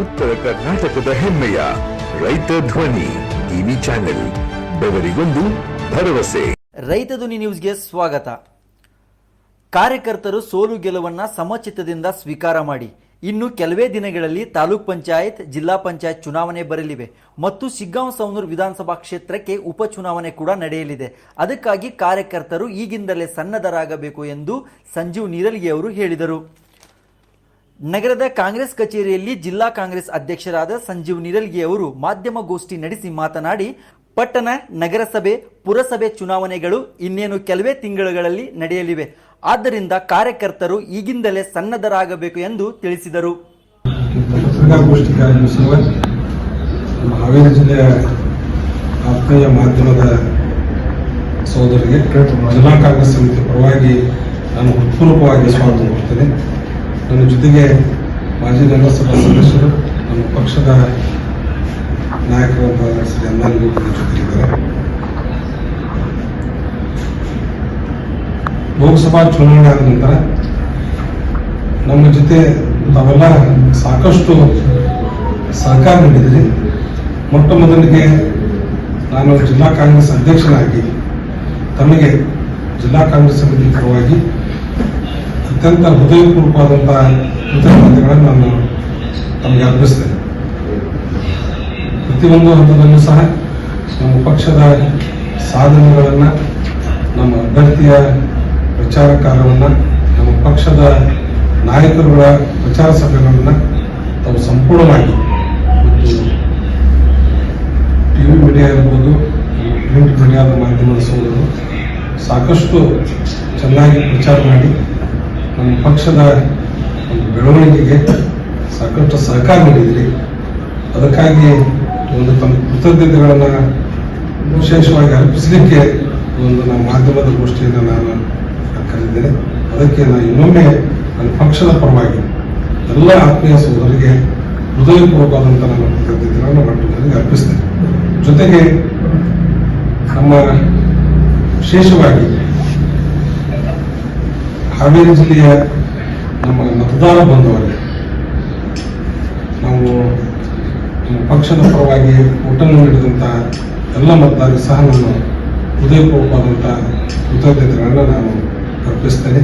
ಉತ್ತರ ಕರ್ನಾಟಕದ ಹೆಮ್ಮೆಯ ರೈತ ಧ್ವನಿ ಟಿವಿ ಚಾನೆಲ್, ಬೆವರಿಗೊಂದು ಭರವಸೆ. ರೈತ ಧ್ವನಿ ನ್ಯೂಸ್ಗೆ ಸ್ವಾಗತ. ಕಾರ್ಯಕರ್ತರು ಸೋಲು ಗೆಲುವನ್ನ ಸಮಚಿತ್ತದಿಂದ ಸ್ವೀಕಾರ ಮಾಡಿ. ಇನ್ನು ಕೆಲವೇ ದಿನಗಳಲ್ಲಿ ತಾಲೂಕ್ ಪಂಚಾಯತ್, ಜಿಲ್ಲಾ ಪಂಚಾಯತ್ ಚುನಾವಣೆ ಬರಲಿವೆ ಮತ್ತು ಶಿಗ್ಗಾಂವ್ ಸವಣೂರು ವಿಧಾನಸಭಾ ಕ್ಷೇತ್ರಕ್ಕೆ ಉಪಚುನಾವಣೆ ಕೂಡ ನಡೆಯಲಿದೆ. ಅದಕ್ಕಾಗಿ ಕಾರ್ಯಕರ್ತರು ಈಗಿಂದಲೇ ಸನ್ನದ್ಧರಾಗಬೇಕು ಎಂದು ಸಂಜೀವ್ ನೀರಲ್ಗಿ ಅವರು ಹೇಳಿದರು. ನಗರದ ಕಾಂಗ್ರೆಸ್ ಕಚೇರಿಯಲ್ಲಿ ಜಿಲ್ಲಾ ಕಾಂಗ್ರೆಸ್ ಅಧ್ಯಕ್ಷರಾದ ಸಂಜೀವ್ ನೀರಲ್ಗಿ ಅವರು ಮಾಧ್ಯಮಗೋಷ್ಠಿ ನಡೆಸಿ ಮಾತನಾಡಿ, ಪಟ್ಟಣ, ನಗರಸಭೆ, ಪುರಸಭೆ ಚುನಾವಣೆಗಳು ಇನ್ನೇನು ಕೆಲವೇ ತಿಂಗಳುಗಳಲ್ಲಿ ನಡೆಯಲಿವೆ. ಆದ್ದರಿಂದ ಕಾರ್ಯಕರ್ತರು ಈಗಿಂದಲೇ ಸನ್ನದ್ಧರಾಗಬೇಕು ಎಂದು ತಿಳಿಸಿದರು. ಹಾವೇರಿ ಜಿಲ್ಲೆಯ ಆತ್ಮೀಯ ಮಾಧ್ಯಮದ ಸಹೋದರಿಗೆ ಜಿಲ್ಲಾ ಕಾಂಗ್ರೆಸ್ ಸಮಿತಿ ಪರವಾಗಿ ನಾನು ಹೃತ್ಪೂರ್ವಕವಾಗಿ ಸ್ವಾಗತ ಕೊಡ್ತೇನೆ. ನನ್ನ ಜೊತೆಗೆ ಮಾಜಿ ನಗರಸಭಾ ಸದಸ್ಯರು, ನಮ್ಮ ಪಕ್ಷದ ನಾಯಕರಾದ ಶ್ರೀ ಅಣ್ಣಾಲ್ಗೂ ಜೊತೆಗಿದ್ದಾರೆ. ಲೋಕಸಭಾ ಚುನಾವಣೆ ಆದ ನಂತರ ನಮ್ಮ ಜೊತೆ ತಾವೆಲ್ಲ ಸಾಕಷ್ಟು ಸಹಕಾರ ನೀಡಿದ್ರಿ. ಮೊಟ್ಟ ಮೊದಲಿಗೆ ನಾನು ಜಿಲ್ಲಾ ಕಾಂಗ್ರೆಸ್ ಅಧ್ಯಕ್ಷನಾಗಿ ತಮಗೆ ಜಿಲ್ಲಾ ಕಾಂಗ್ರೆಸ್ ಸಮಿತಿ ಪರವಾಗಿ ಅತ್ಯಂತ ಹೃದಯಪೂರ್ವಕವಾದಂತಹ ಕೃತಜ್ಞತೆಗಳನ್ನು ನಾನು ತಮಗೆ ಅರ್ಪಿಸ್ತೇನೆ. ಪ್ರತಿಯೊಂದು ಹಂತದಲ್ಲೂ ಸಹ ನಮ್ಮ ಪಕ್ಷದ ಸಾಧನೆಗಳನ್ನು, ನಮ್ಮ ಅಭ್ಯರ್ಥಿಯ ಪ್ರಚಾರ ಕಾರ್ಯವನ್ನು, ನಮ್ಮ ಪಕ್ಷದ ನಾಯಕರುಗಳ ಪ್ರಚಾರ ಸಭೆಗಳನ್ನು ತಾವು ಸಂಪೂರ್ಣವಾಗಿ ಮತ್ತು ಟಿವಿ ಮೀಡಿಯಾ ಇರ್ಬೋದು, ಪ್ರಿಂಟ್ ಮೀಡಿಯಾದ ಮಾಧ್ಯಮದ ಸೋದರರು ಸಾಕಷ್ಟು ಚೆನ್ನಾಗಿ ಪ್ರಚಾರ ಮಾಡಿ ನಮ್ಮ ಪಕ್ಷದ ಒಂದು ಬೆಳವಣಿಗೆಗೆ ಸಾಕಷ್ಟು ಸಹಕಾರ ನೀಡಿದಿರಿ. ಅದಕ್ಕಾಗಿ ಒಂದು ತಮ್ಮ ಕೃತಜ್ಞತೆಗಳನ್ನು ವಿಶೇಷವಾಗಿ ಅರ್ಪಿಸಲಿಕ್ಕೆ ಒಂದು ನಮ್ಮ ಮಾಧ್ಯಮದ ಗೋಷ್ಠಿಯನ್ನು ನಾನು ಕರೆದಿದ್ದೇನೆ. ಅದಕ್ಕೆ ನಾನು ಇನ್ನೊಮ್ಮೆ ನನ್ನ ಪಕ್ಷದ ಪರವಾಗಿ ಎಲ್ಲ ಆತ್ಮೀಯ ಸಹೋದರಿಗೆ ಹೃದಯಪೂರ್ವಕವಾದಂಥ ನನ್ನ ಕೃತಜ್ಞತೆಗಳನ್ನು ಮಟ್ಟದಲ್ಲಿ ಅರ್ಪಿಸ್ತೇನೆ. ಜೊತೆಗೆ ನಮ್ಮ ವಿಶೇಷವಾಗಿ ಹಾವೇರಿ ಜಿಲ್ಲೆಯ ನಮ್ಮ ಮತದಾರ ಬಂಧುವರಿಗೆ ನಾವು ನಮ್ಮ ಪಕ್ಷದ ಪರವಾಗಿ ಓಟನ್ನು ನೀಡಿದಂಥ ಎಲ್ಲ ಮತದಾರರಿಗೆ ಸಹ ನಾನು ಹೃದಯಪೂರ್ವಕವಾದಂಥ ಕೃತಜ್ಞತೆಗಳನ್ನು ನಾನು ಅರ್ಪಿಸ್ತೇನೆ.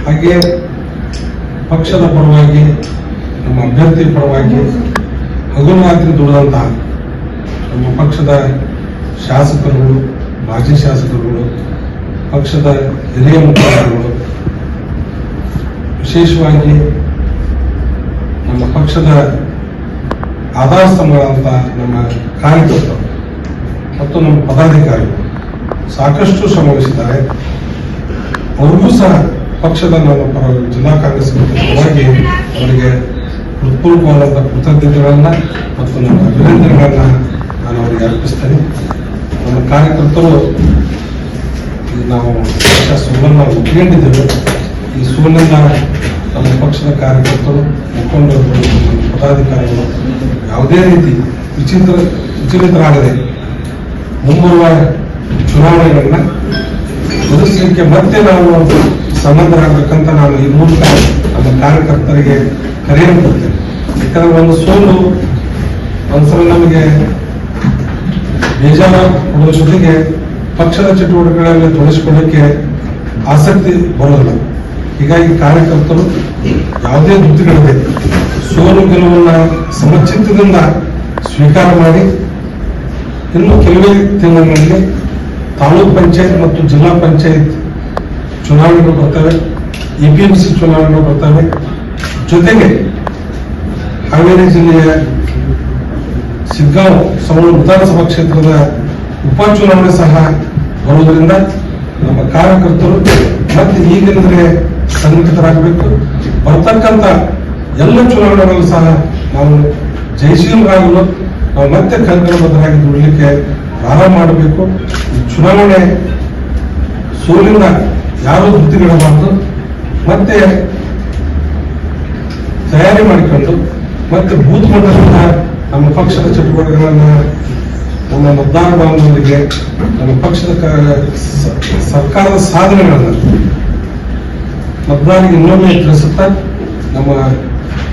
ಹಾಗೆಯೇ ಪಕ್ಷದ ಪರವಾಗಿ, ನಮ್ಮ ಅಭ್ಯರ್ಥಿ ಪರವಾಗಿ ಹಗಲು ರಾತ್ರಿ ದುಡಿದಂತಹ ನಮ್ಮ ಪಕ್ಷದ ಶಾಸಕರುಗಳು, ಮಾಜಿ ಶಾಸಕರುಗಳು, ಪಕ್ಷದ ಹಿರಿಯ ಮುಖಂಡರುಗಳು, ವಿಶೇಷವಾಗಿ ನಮ್ಮ ಪಕ್ಷದ ಆಧಾರ ಸ್ತಂಭಗಳಂತ ನಮ್ಮ ಕಾರ್ಯಕರ್ತರು ಮತ್ತು ನಮ್ಮ ಪದಾಧಿಕಾರಿಗಳು ಸಾಕಷ್ಟು ಶ್ರಮವಹಿಸಿದ್ದಾರೆ. ಅವ್ರಿಗೂ ಸಹ ಪಕ್ಷದ ನಮ್ಮ ಪರವಾಗಿ ಜಿಲ್ಲಾ ಕಾಂಗ್ರೆಸ್ ಪರವಾಗಿ ಅವರಿಗೆ ಹೃತ್ಪೂರ್ವಕವಾದಂಥ ಕೃತಜ್ಞತೆಗಳನ್ನು ಮತ್ತು ನಮ್ಮ ಅಭಿನಂದನೆಗಳನ್ನು ನಾನು ಅವರಿಗೆ ಅರ್ಪಿಸ್ತೇನೆ. ನಮ್ಮ ಕಾರ್ಯಕರ್ತರು ನಾವು ಸೋಲನ್ನು ಒಪ್ಪಿಕೊಂಡಿದ್ದೇವೆ. ಈ ಸೋಲಿಂದ ನಮ್ಮ ಪಕ್ಷದ ಕಾರ್ಯಕರ್ತರು, ಮುಖಂಡರು, ಪದಾಧಿಕಾರಿಗಳು ಯಾವುದೇ ರೀತಿ ವಿಚಲಿತರಾಗದೆ ಮುಂಬರುವ ಚುನಾವಣೆಗಳನ್ನ ಎದುರಿಸಲಿಕ್ಕೆ ಮತ್ತೆ ನಾವು ಸನ್ನದ್ಧರಾಗಬೇಕಂತ ನಾನು ಈ ಮೂಲಕ ನಮ್ಮ ಕಾರ್ಯಕರ್ತರಿಗೆ ಕರೆಯನ್ನು ಕೊಡ್ತೇನೆ. ಯಾಕಂದ್ರೆ ಒಂದು ಸೋಲು ಒಂದ್ಸಲ ನಮಗೆ ಬೇಜಾರು ಕೊಡುವ ಜೊತೆಗೆ ಪಕ್ಷದ ಚಟುವಟಿಕೆಗಳಲ್ಲಿ ತೊಡಗಿಸಿಕೊಳ್ಳಕ್ಕೆ ಆಸಕ್ತಿ ಬರೋದಿಲ್ಲ. ಹೀಗಾಗಿ ಕಾರ್ಯಕರ್ತರು ಯಾವುದೇ ಧೃತಿಗಳಿದೆ ಸೋಲು ಗೆಲುವನ್ನು ಸಮಚಿತ್ತದಿಂದ ಸ್ವೀಕಾರ ಮಾಡಿ ಇನ್ನು ಕೆಲವೇ ತಿಂಗಳಿನಲ್ಲಿ ತಾಲೂಕ್ ಪಂಚಾಯತ್ ಮತ್ತು ಜಿಲ್ಲಾ ಪಂಚಾಯತ್ ಚುನಾವಣೆಗಳು ಬರ್ತವೆ, APMC ಚುನಾವಣೆಗಳು ಬರ್ತವೆ. ಜೊತೆಗೆ ಹಾವೇರಿ ಜಿಲ್ಲೆಯ ಶಿಗ್ಗಾಂವ್ ಸವಣೂರು ವಿಧಾನಸಭಾ ಕ್ಷೇತ್ರದ ಉಪಚುನಾವಣೆ ಸಹ ಬರುವುದರಿಂದ ನಮ್ಮ ಕಾರ್ಯಕರ್ತರು ಮತ್ತೆ ಈಗಿಂದಲೇ ಸಂಘಟಿತರಾಗಬೇಕು. ಬರ್ತಕ್ಕಂಥ ಎಲ್ಲ ಚುನಾವಣೆಗಳು ಸಹ ನಾವು ಜಯಶೀಲರಾಗಲು ನಾವು ಮತ್ತೆ ಕಂಕಣಬದ್ಧರಾಗಿ ದುಡಿಲಿಕ್ಕೆ ಪ್ರಾರಂಭ ಮಾಡಬೇಕು. ಈ ಚುನಾವಣೆ ಸೋಲಿಂದ ಯಾರೂ ಧೃತಿಗಿಡಬಾರದು. ಮತ್ತೆ ತಯಾರಿ ಮಾಡಿಕೊಂಡು ಮತ್ತೆ ಬೂತ್ ಮಟ್ಟದಿಂದ ನಮ್ಮ ಪಕ್ಷದ ಚಟುವಟಿಕೆಗಳನ್ನು, ನಮ್ಮ ಮತದಾರ ಬಾಂಧವರಿಗೆ, ನಮ್ಮ ಪಕ್ಷದ ಸರ್ಕಾರದ ಸಾಧನೆಗಳನ್ನು ಮತದಾರರಿಗೆ ಇನ್ನೊಮ್ಮೆ ತಿಳಿಸುತ್ತಾ ನಮ್ಮ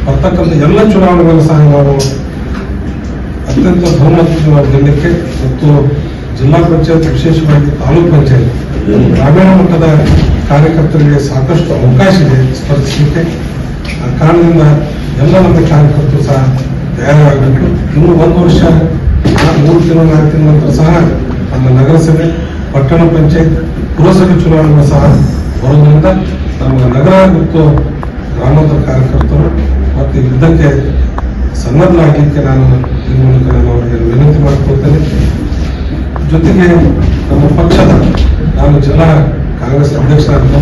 ಬರ್ತಕ್ಕಂಥ ಎಲ್ಲ ಚುನಾವಣೆಗಳನ್ನು ಸಹ ನಾವು ಅತ್ಯಂತ ಬಹುಮತದಿಂದ ನಾವು ಗೆಲ್ಲಕ್ಕೆ ಮತ್ತು ಜಿಲ್ಲಾ ಪಂಚಾಯತ್ ವಿಶೇಷವಾಗಿ ತಾಲೂಕ್ ಪಂಚಾಯತ್ ಗ್ರಾಮೀಣ ಮಟ್ಟದ ಕಾರ್ಯಕರ್ತರಿಗೆ ಸಾಕಷ್ಟು ಅವಕಾಶ ಇದೆ ಸ್ಪರ್ಧಿಸಲಿಕ್ಕೆ. ಆ ಕಾರಣದಿಂದ ಎಲ್ಲ ನಮ್ಮ ಕಾರ್ಯಕರ್ತರು ಸಹ ತಯಾರಾಗಬೇಕು. ಇನ್ನು 1 ವರ್ಷ 3 ತಿಂಗಳು 4 ತಿಂಗಳ ನಂತರ ಸಹ ನಮ್ಮ ನಗರಸಭೆ, ಪಟ್ಟಣ ಪಂಚಾಯತ್, ಪುರಸಭೆ ಚುನಾವಣೆಗಳು ಸಹ ಬರೋದ್ರಿಂದ ನಮ್ಮ ನಗರ ಮತ್ತು ಗ್ರಾಮಾಂತರ ಕಾರ್ಯಕರ್ತರು ಮತ್ತು ಯುದ್ಧಕ್ಕೆ ಸನ್ನದ್ಧರಾಗಲಿಕ್ಕೆ ನಾನು ಈ ಮೂಲಕ ನಾನು ಅವರಿಗೆ ವಿನಂತಿ ಮಾಡಿಕೊಳ್ತೇನೆ. ಜೊತೆಗೆ ನಮ್ಮ ಪಕ್ಷದ ನಾನು ಜಿಲ್ಲಾ ಕಾಂಗ್ರೆಸ್ ಅಧ್ಯಕ್ಷರಾದ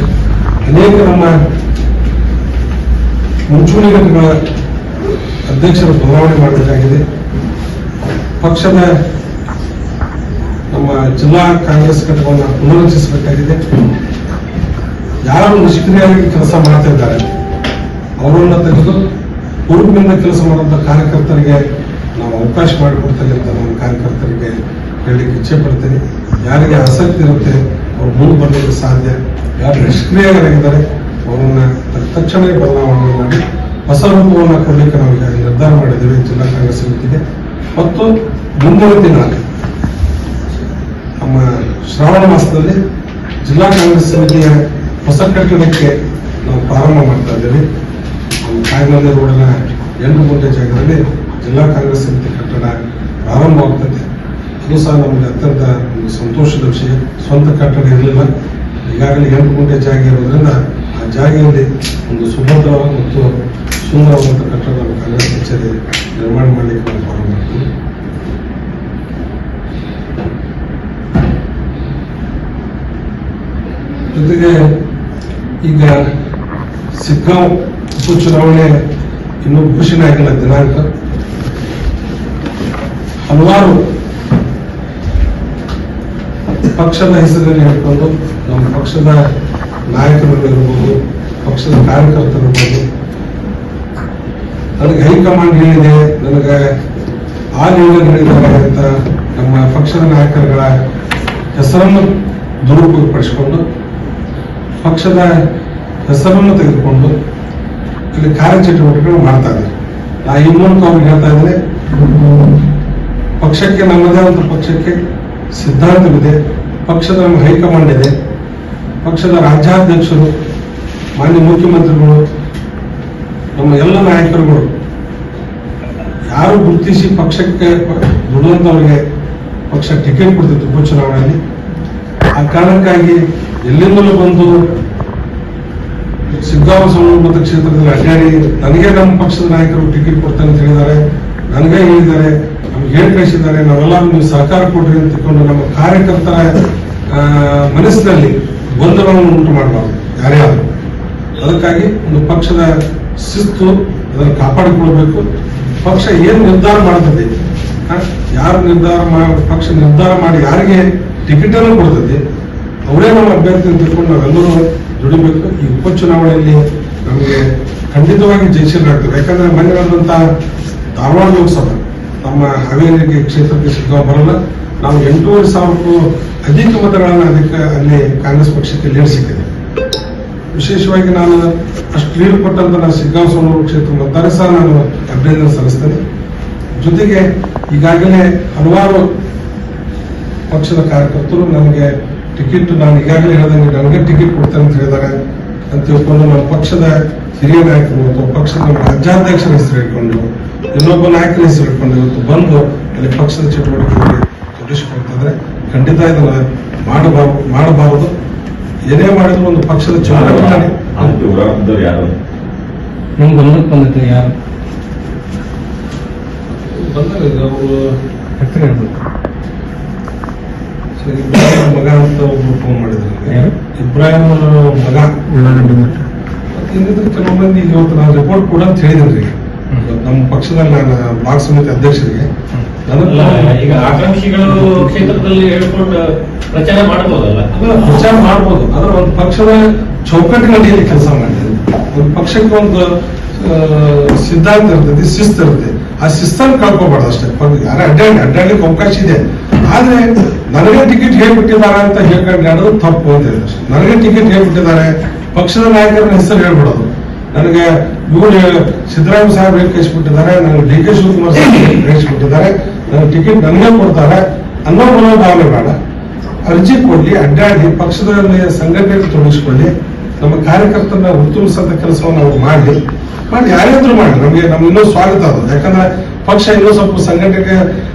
ಅನೇಕ ನಮ್ಮ ಮುಂಚೂಣಿ ಘಟಕಗಳ ಅಧ್ಯಕ್ಷರು ಬದಲಾವಣೆ ಮಾಡಬೇಕಾಗಿದೆ. ಪಕ್ಷದ ನಮ್ಮ ಜಿಲ್ಲಾ ಕಾಂಗ್ರೆಸ್ ಘಟಕವನ್ನು ಪುನರ್ರಚಿಸಬೇಕಾಗಿದೆ. ಯಾರು ನಿಷ್ಕ್ರಿಯಾಗಿ ಕೆಲಸ ಮಾಡ್ತಾ ಇದ್ದಾರೆ ಅವರನ್ನು ತೆಗೆದು ಹುರುಪಿನಿಂದ ಕೆಲಸ ಮಾಡುವಂಥ ಕಾರ್ಯಕರ್ತರಿಗೆ ನಾವು ಅವಕಾಶ ಮಾಡಿಕೊಡ್ತೇವೆ ಅಂತ ನಮ್ಮ ಕಾರ್ಯಕರ್ತರಿಗೆ ಹೇಳಲಿಕ್ಕೆ ಇಚ್ಛೆ ಪಡ್ತೇನೆ. ಯಾರಿಗೆ ಆಸಕ್ತಿ ಇರುತ್ತೆ ಅವ್ರು ಮುಂದೆ ಬರಲಿಕ್ಕೆ ಸಾಧ್ಯ. ಯಾರು ನಿಷ್ಕ್ರಿಯರಾಗಿದ್ದಾರೆ ಅವರನ್ನ ತಕ್ಷಣವೇ ಬದಲಾವಣೆ ಮಾಡಿ ಹೊಸ ರೂಪವನ್ನು ಕೊಡಲಿಕ್ಕೆ ನಾವು ಈಗ ನಿರ್ಧಾರ ಮಾಡಿದ್ದೇವೆ ಜಿಲ್ಲಾ ಕಾಂಗ್ರೆಸ್ ಸಮಿತಿಗೆ. ಮತ್ತು ಮುಂದಿನ ದಿನ ನಮ್ಮ ಶ್ರಾವಣ ಮಾಸದಲ್ಲಿ ಜಿಲ್ಲಾ ಕಾಂಗ್ರೆಸ್ ಸಮಿತಿಯ ಹೊಸ ಕಟ್ಟಡಕ್ಕೆ ನಾವು ಪ್ರಾರಂಭ ಮಾಡ್ತಾ ಇದ್ದೇವೆ. ಕಾಯಿನಲ್ಲಿ ರೋಡಿನ 8 ಗುಂಟೆ ಜಾಗದಲ್ಲಿ ಜಿಲ್ಲಾ ಕಾಂಗ್ರೆಸ್ ಸಮಿತಿ ಕಟ್ಟಡ ಪ್ರಾರಂಭವಾಗ್ತದೆ. ಅದು ಸಹ ನಮಗೆ ಅತ್ಯಂತ ಒಂದು ಸಂತೋಷದ ವಿಷಯ. ಸ್ವಂತ ಕಟ್ಟಡ ಇರಲಿಲ್ಲ, ಈಗಾಗಲೇ 8 ಗುಂಟೆ ಜಾಗ ಇರೋದ್ರಿಂದ ಆ ಜಾಗೆಯಲ್ಲಿ ಒಂದು ಸುಭದ್ರ ಮತ್ತು ಸುಂದರವಾದಂಥ ಕಟ್ಟಡ ನಮ್ಮ ಕಾಂಗ್ರೆಸ್ ಕಚೇರಿ ನಿರ್ಮಾಣ ಮಾಡಲಿಕ್ಕೆ ನಾವು ಪ್ರಾರಂಭ ಮಾಡ್ತೀವಿ. ಜೊತೆಗೆ ಈಗ ಸಿಗ್ಗಾಂವ್ ಉಪಚುನಾವಣೆ ಇನ್ನೂ ಘೋಷಣೆ ಆಗಿಲ್ಲ ದಿನಾಂಕ. ಹಲವಾರು ಪಕ್ಷದ ಹೆಸರನ್ನು ಹೇಳ್ಕೊಂಡು ನಮ್ಮ ಪಕ್ಷದ ನಾಯಕರು ಇರ್ಬೋದು, ಪಕ್ಷದ ಕಾರ್ಯಕರ್ತರು ಇರ್ಬೋದು, ನನಗೆ ಹೈಕಮಾಂಡ್ ಹೇಳಿದೆ, ನನಗೆ ಆ ಲೀಡರ್ ಹೇಳಿದ್ದಾರೆ ಅಂತ ನಮ್ಮ ಪಕ್ಷದ ನಾಯಕರುಗಳ ಹೆಸರನ್ನು ದುರುಪಯೋಗಪಡಿಸಿಕೊಂಡು ಪಕ್ಷದ ಹೆಸರನ್ನು ತೆಗೆದುಕೊಂಡು ಇಲ್ಲಿ ಕಾರ್ಯಚಟುವಟಿಕೆಗಳು ಮಾಡ್ತಾ ಇದ್ದಾರೆ. ನಾ ಈ ಮೂಲಕ ಅವ್ರಿಗೆ ಹೇಳ್ತಾ ಇದ್ದೇನೆ, ಪಕ್ಷಕ್ಕೆ ನಮ್ಮದೇ ಆದಂಥ ಪಕ್ಷಕ್ಕೆ ಸಿದ್ಧಾಂತವಿದೆ, ಪಕ್ಷದ ನಮ್ಮ ಹೈಕಮಾಂಡ್ ಇದೆ, ಪಕ್ಷದ ರಾಜ್ಯಾಧ್ಯಕ್ಷರು, ಮಾನ್ಯ ಮುಖ್ಯಮಂತ್ರಿಗಳು, ನಮ್ಮ ಎಲ್ಲ ನಾಯಕರುಗಳು ಯಾರು ಗುರುತಿಸಿ ಪಕ್ಷಕ್ಕೆ ದುಡಿದಂಥವ್ರಿಗೆ ಪಕ್ಷ ಟಿಕೆಟ್ ಕೊಡ್ತಿತ್ತು ಉಪಚುನಾವಣೆಯಲ್ಲಿ. ಆ ಕಾರಣಕ್ಕಾಗಿ ಎಲ್ಲಿಂದಲೂ ಬಂದು ಸಿಗ್ಗಾಂವ್ ಸವಣೂರು ಮತಕ್ಷೇತ್ರದಲ್ಲಿ ಅಡ್ಡಾಡಿ ನನಗೆ ನಮ್ಮ ಪಕ್ಷದ ನಾಯಕರು ಟಿಕೆಟ್ ಕೊಡ್ತಾನೆ ಅಂತ ಹೇಳಿದ್ದಾರೆ, ನನಗೆ ಹೇಳಿದ್ದಾರೆ, ನಮ್ಗೆ ಹೇಳಿ ಕಳಿಸಿದ್ದಾರೆ, ನಾವೆಲ್ಲ ನೀವು ಸಹಕಾರ ಕೊಡ್ರಿ ಅಂತ ತಿಳ್ಕೊಂಡು ನಮ್ಮ ಕಾರ್ಯಕರ್ತರ ಮನಸ್ಸಿನಲ್ಲಿ ಗೊಂದಲವನ್ನು ಉಂಟು ಮಾಡಬಾರ್ದು ಯಾರೇ ಆದರೂ. ಅದಕ್ಕಾಗಿ ಒಂದು ಪಕ್ಷದ ಶಿಸ್ತು ಅದನ್ನು ಕಾಪಾಡಿಕೊಳ್ಬೇಕು. ಪಕ್ಷ ಏನು ನಿರ್ಧಾರ ಮಾಡ್ತದೆ, ಯಾರು ಪಕ್ಷ ನಿರ್ಧಾರ ಮಾಡಿ ಯಾರಿಗೆ ಟಿಕೆಟ್ ಅನ್ನು ಕೊಡ್ತದೆ ಅವರೇ ನಮ್ಮ ಅಭ್ಯರ್ಥಿ ಅಂತ ತಿಳ್ಕೊಂಡು ನಾವೆಲ್ಲರೂ ದುಡಿಬೇಕು. ಈ ಉಪಚುನಾವಣೆಯಲ್ಲಿ ನಮಗೆ ಖಂಡಿತವಾಗಿ ಜಯಿಸಲಾಗ್ತದೆ. ಯಾಕಂದ್ರೆ ಮೊನ್ನೆ ನಡೆದಂತಹ ಧಾರವಾಡ ಲೋಕಸಭಾ ನಮ್ಮ ಹಾವೇರಿ ಕ್ಷೇತ್ರಕ್ಕೆ ಸಿಗ್ಗಾಂವ್ ಬರಲ್ಲ. ನಾವು 8,500ಕ್ಕೂ ಅಧಿಕ ಮತಗಳನ್ನು ಅಲ್ಲಿ ಕಾಂಗ್ರೆಸ್ ಪಕ್ಷಕ್ಕೆ ಲೀಡ್ ಸಿಕ್ಕಿದೆ. ವಿಶೇಷವಾಗಿ ನಾನು ಅಷ್ಟು ಲೀಡ್ ಕೊಟ್ಟಂತ ನಾನು ಸಿಗ್ಗಾಂವ್ ಸವಣೂರು ಕ್ಷೇತ್ರ ಮತದಾರ ಸಹ ನಾನು ಅಭಿನಂದನೆ ಸಲ್ಲಿಸ್ತೇನೆ. ಜೊತೆಗೆ ಈಗಾಗಲೇ ಹಲವಾರು ಪಕ್ಷದ ಕಾರ್ಯಕರ್ತರು ನನಗೆ ಟಿಕೆಟ್, ನಾನು ಈಗಾಗಲೇ ಹೇಳಿದಂಗೆ ನನಗೆ ಟಿಕೆಟ್ ಕೊಡ್ತೇನೆ ಅಂತ ಹೇಳಿದ್ದಾರೆ ಅಂತ ತಿಳ್ಕೊಂಡು ನಮ್ಮ ಪಕ್ಷದ ಹಿರಿಯ ನಾಯಕರು ಅಥವಾ ಪಕ್ಷದ ನಮ್ಮ ರಾಜ್ಯಾಧ್ಯಕ್ಷರ ಹೆಸರು ಇಟ್ಕೊಂಡು ಇನ್ನೊಬ್ಬ ನಾಯಕರ ಹೆಸರು ಇಟ್ಕೊಂಡು ಇವತ್ತು ಬಂದು ಅಲ್ಲಿ ಪಕ್ಷದ ಚಟುವಟಿಕೆಗಳಿಗೆ ತೊಡಗಿಸಿಕೊಳ್ತಿದ್ರೆ ಖಂಡಿತ ಇದನ್ನ ಮಾಡಬಾರದು. ಏನೇ ಮಾಡಿದ್ರು ಒಂದು ಪಕ್ಷದ ಚುನಾವಣೆ ಯಾರು ನಿಮ್ಗೆ ಗಮನಕ್ಕೆ ಬಂದಿದೆ, ಯಾರು ಬಂದಾಗ ಅವರು ಹೆಸರು ಹೇಳ್ಬೇಕು. ಇಬ್ರಾಹಿಂ ಮಗ ಅಂತ ಒಬ್ರು ಫೋನ್ ಮಾಡಿದ್ರು, ಇಬ್ರಾಹಿಂ ಮಗ. ಮತ್ತೆ ಕೆಲವು ಮಂದಿ ಇವತ್ತು ನಾನು ರಿಪೋರ್ಟ್ ಕೂಡ ಅಂತ ಹೇಳಿದ್ರಿ ನಮ್ಮ ಪಕ್ಷದಲ್ಲಿ ನಾನು ಬ್ಲಾಕ್ ಸಮಿತಿ ಅಧ್ಯಕ್ಷರಿಗೆ. ಈಗ ಆಕಾಂಕ್ಷಿಗಳು ಕ್ಷೇತ್ರದಲ್ಲಿ ಹೇಳ್ಕೊಂಡು ಪ್ರಚಾರ ಮಾಡಬಹುದಲ್ಲ? ಪ್ರಚಾರ ಮಾಡಬಹುದು, ಆದ್ರೆ ಒಂದು ಪಕ್ಷದ ಚೌಕಟ್ಟಿನಲ್ಲಿ ಕೆಲಸ ಮಾಡಿದೆ. ಒಂದು ಪಕ್ಷಕ್ಕೆ ಒಂದು ಸಿದ್ಧಾಂತ ಇರ್ತದೆ, ಶಿಸ್ತು ಇರುತ್ತೆ. ಆ ಶಿಸ್ತನ್ನು ಕಳ್ಕೋಬಾರ್ದು ಅಷ್ಟೇ. ಯಾರೇ ಅಡ್ಡಾಡ್ಲಿಕ್ಕೆ ಅವಕಾಶ ಇದೆ, ಆದ್ರೆ ನನಗೆ ಟಿಕೆಟ್ ಹೇಳ್ಬಿಟ್ಟಿದ್ದಾರೆ ಅಂತ ಹೇಳ್ಕೊಂಡು ಹೇಳೋದು ತಪ್ಪು ಅಂತ ಹೇಳಿದ್ರೆ, ನನಗೆ ಟಿಕೆಟ್ ಹೇಳ್ಬಿಟ್ಟಿದ್ದಾರೆ, ಪಕ್ಷದ ನಾಯಕರ ಹೆಸರು ಹೇಳ್ಬಿಡೋದು, ನನಗೆ ಇವರು ಸಿದ್ದರಾಮಯ್ಯ ಸಾಹೇಬ್ ಹೇಳಿ ಕಳಿಸ್ಬಿಟ್ಟಿದ್ದಾರೆ, ನನಗೆ ಡಿ ಕೆ ಶಿವಕುಮಾರ್ ಸಾಹೇಬ್ ಕಳಿಸ್ಬಿಟ್ಟಿದ್ದಾರೆ, ನನಗೆ ಟಿಕೆಟ್ ನನಗೆ ಕೊಡ್ತಾರೆ ಅನ್ನೋ ಮನೋಭಾವನೆ ಬೇಡ. ಅರ್ಜಿ ಕೊಡ್ಲಿ, ಅಡ್ಡಾಡಿ ಪಕ್ಷದಲ್ಲಿ ಸಂಘಟನೆಗೆ ತೊಡಗಿಸ್ಕೊಳ್ಳಿ, ನಮ್ಮ ಕಾರ್ಯಕರ್ತರನ್ನ ಉತ್ತಮಿಸಂತ ಕೆಲಸವನ್ನು ಅವ್ರು ಮಾಡಿ ಯಾರಾದ್ರೂ ಮಾಡಿ ನಮ್ಗೆ ಇನ್ನೂ ಸ್ವಾಗತ ಅದು. ಯಾಕಂದ್ರೆ ಪಕ್ಷ ಇನ್ನೂ ಸ್ವಲ್ಪ ಸಂಘಟನೆಗೆ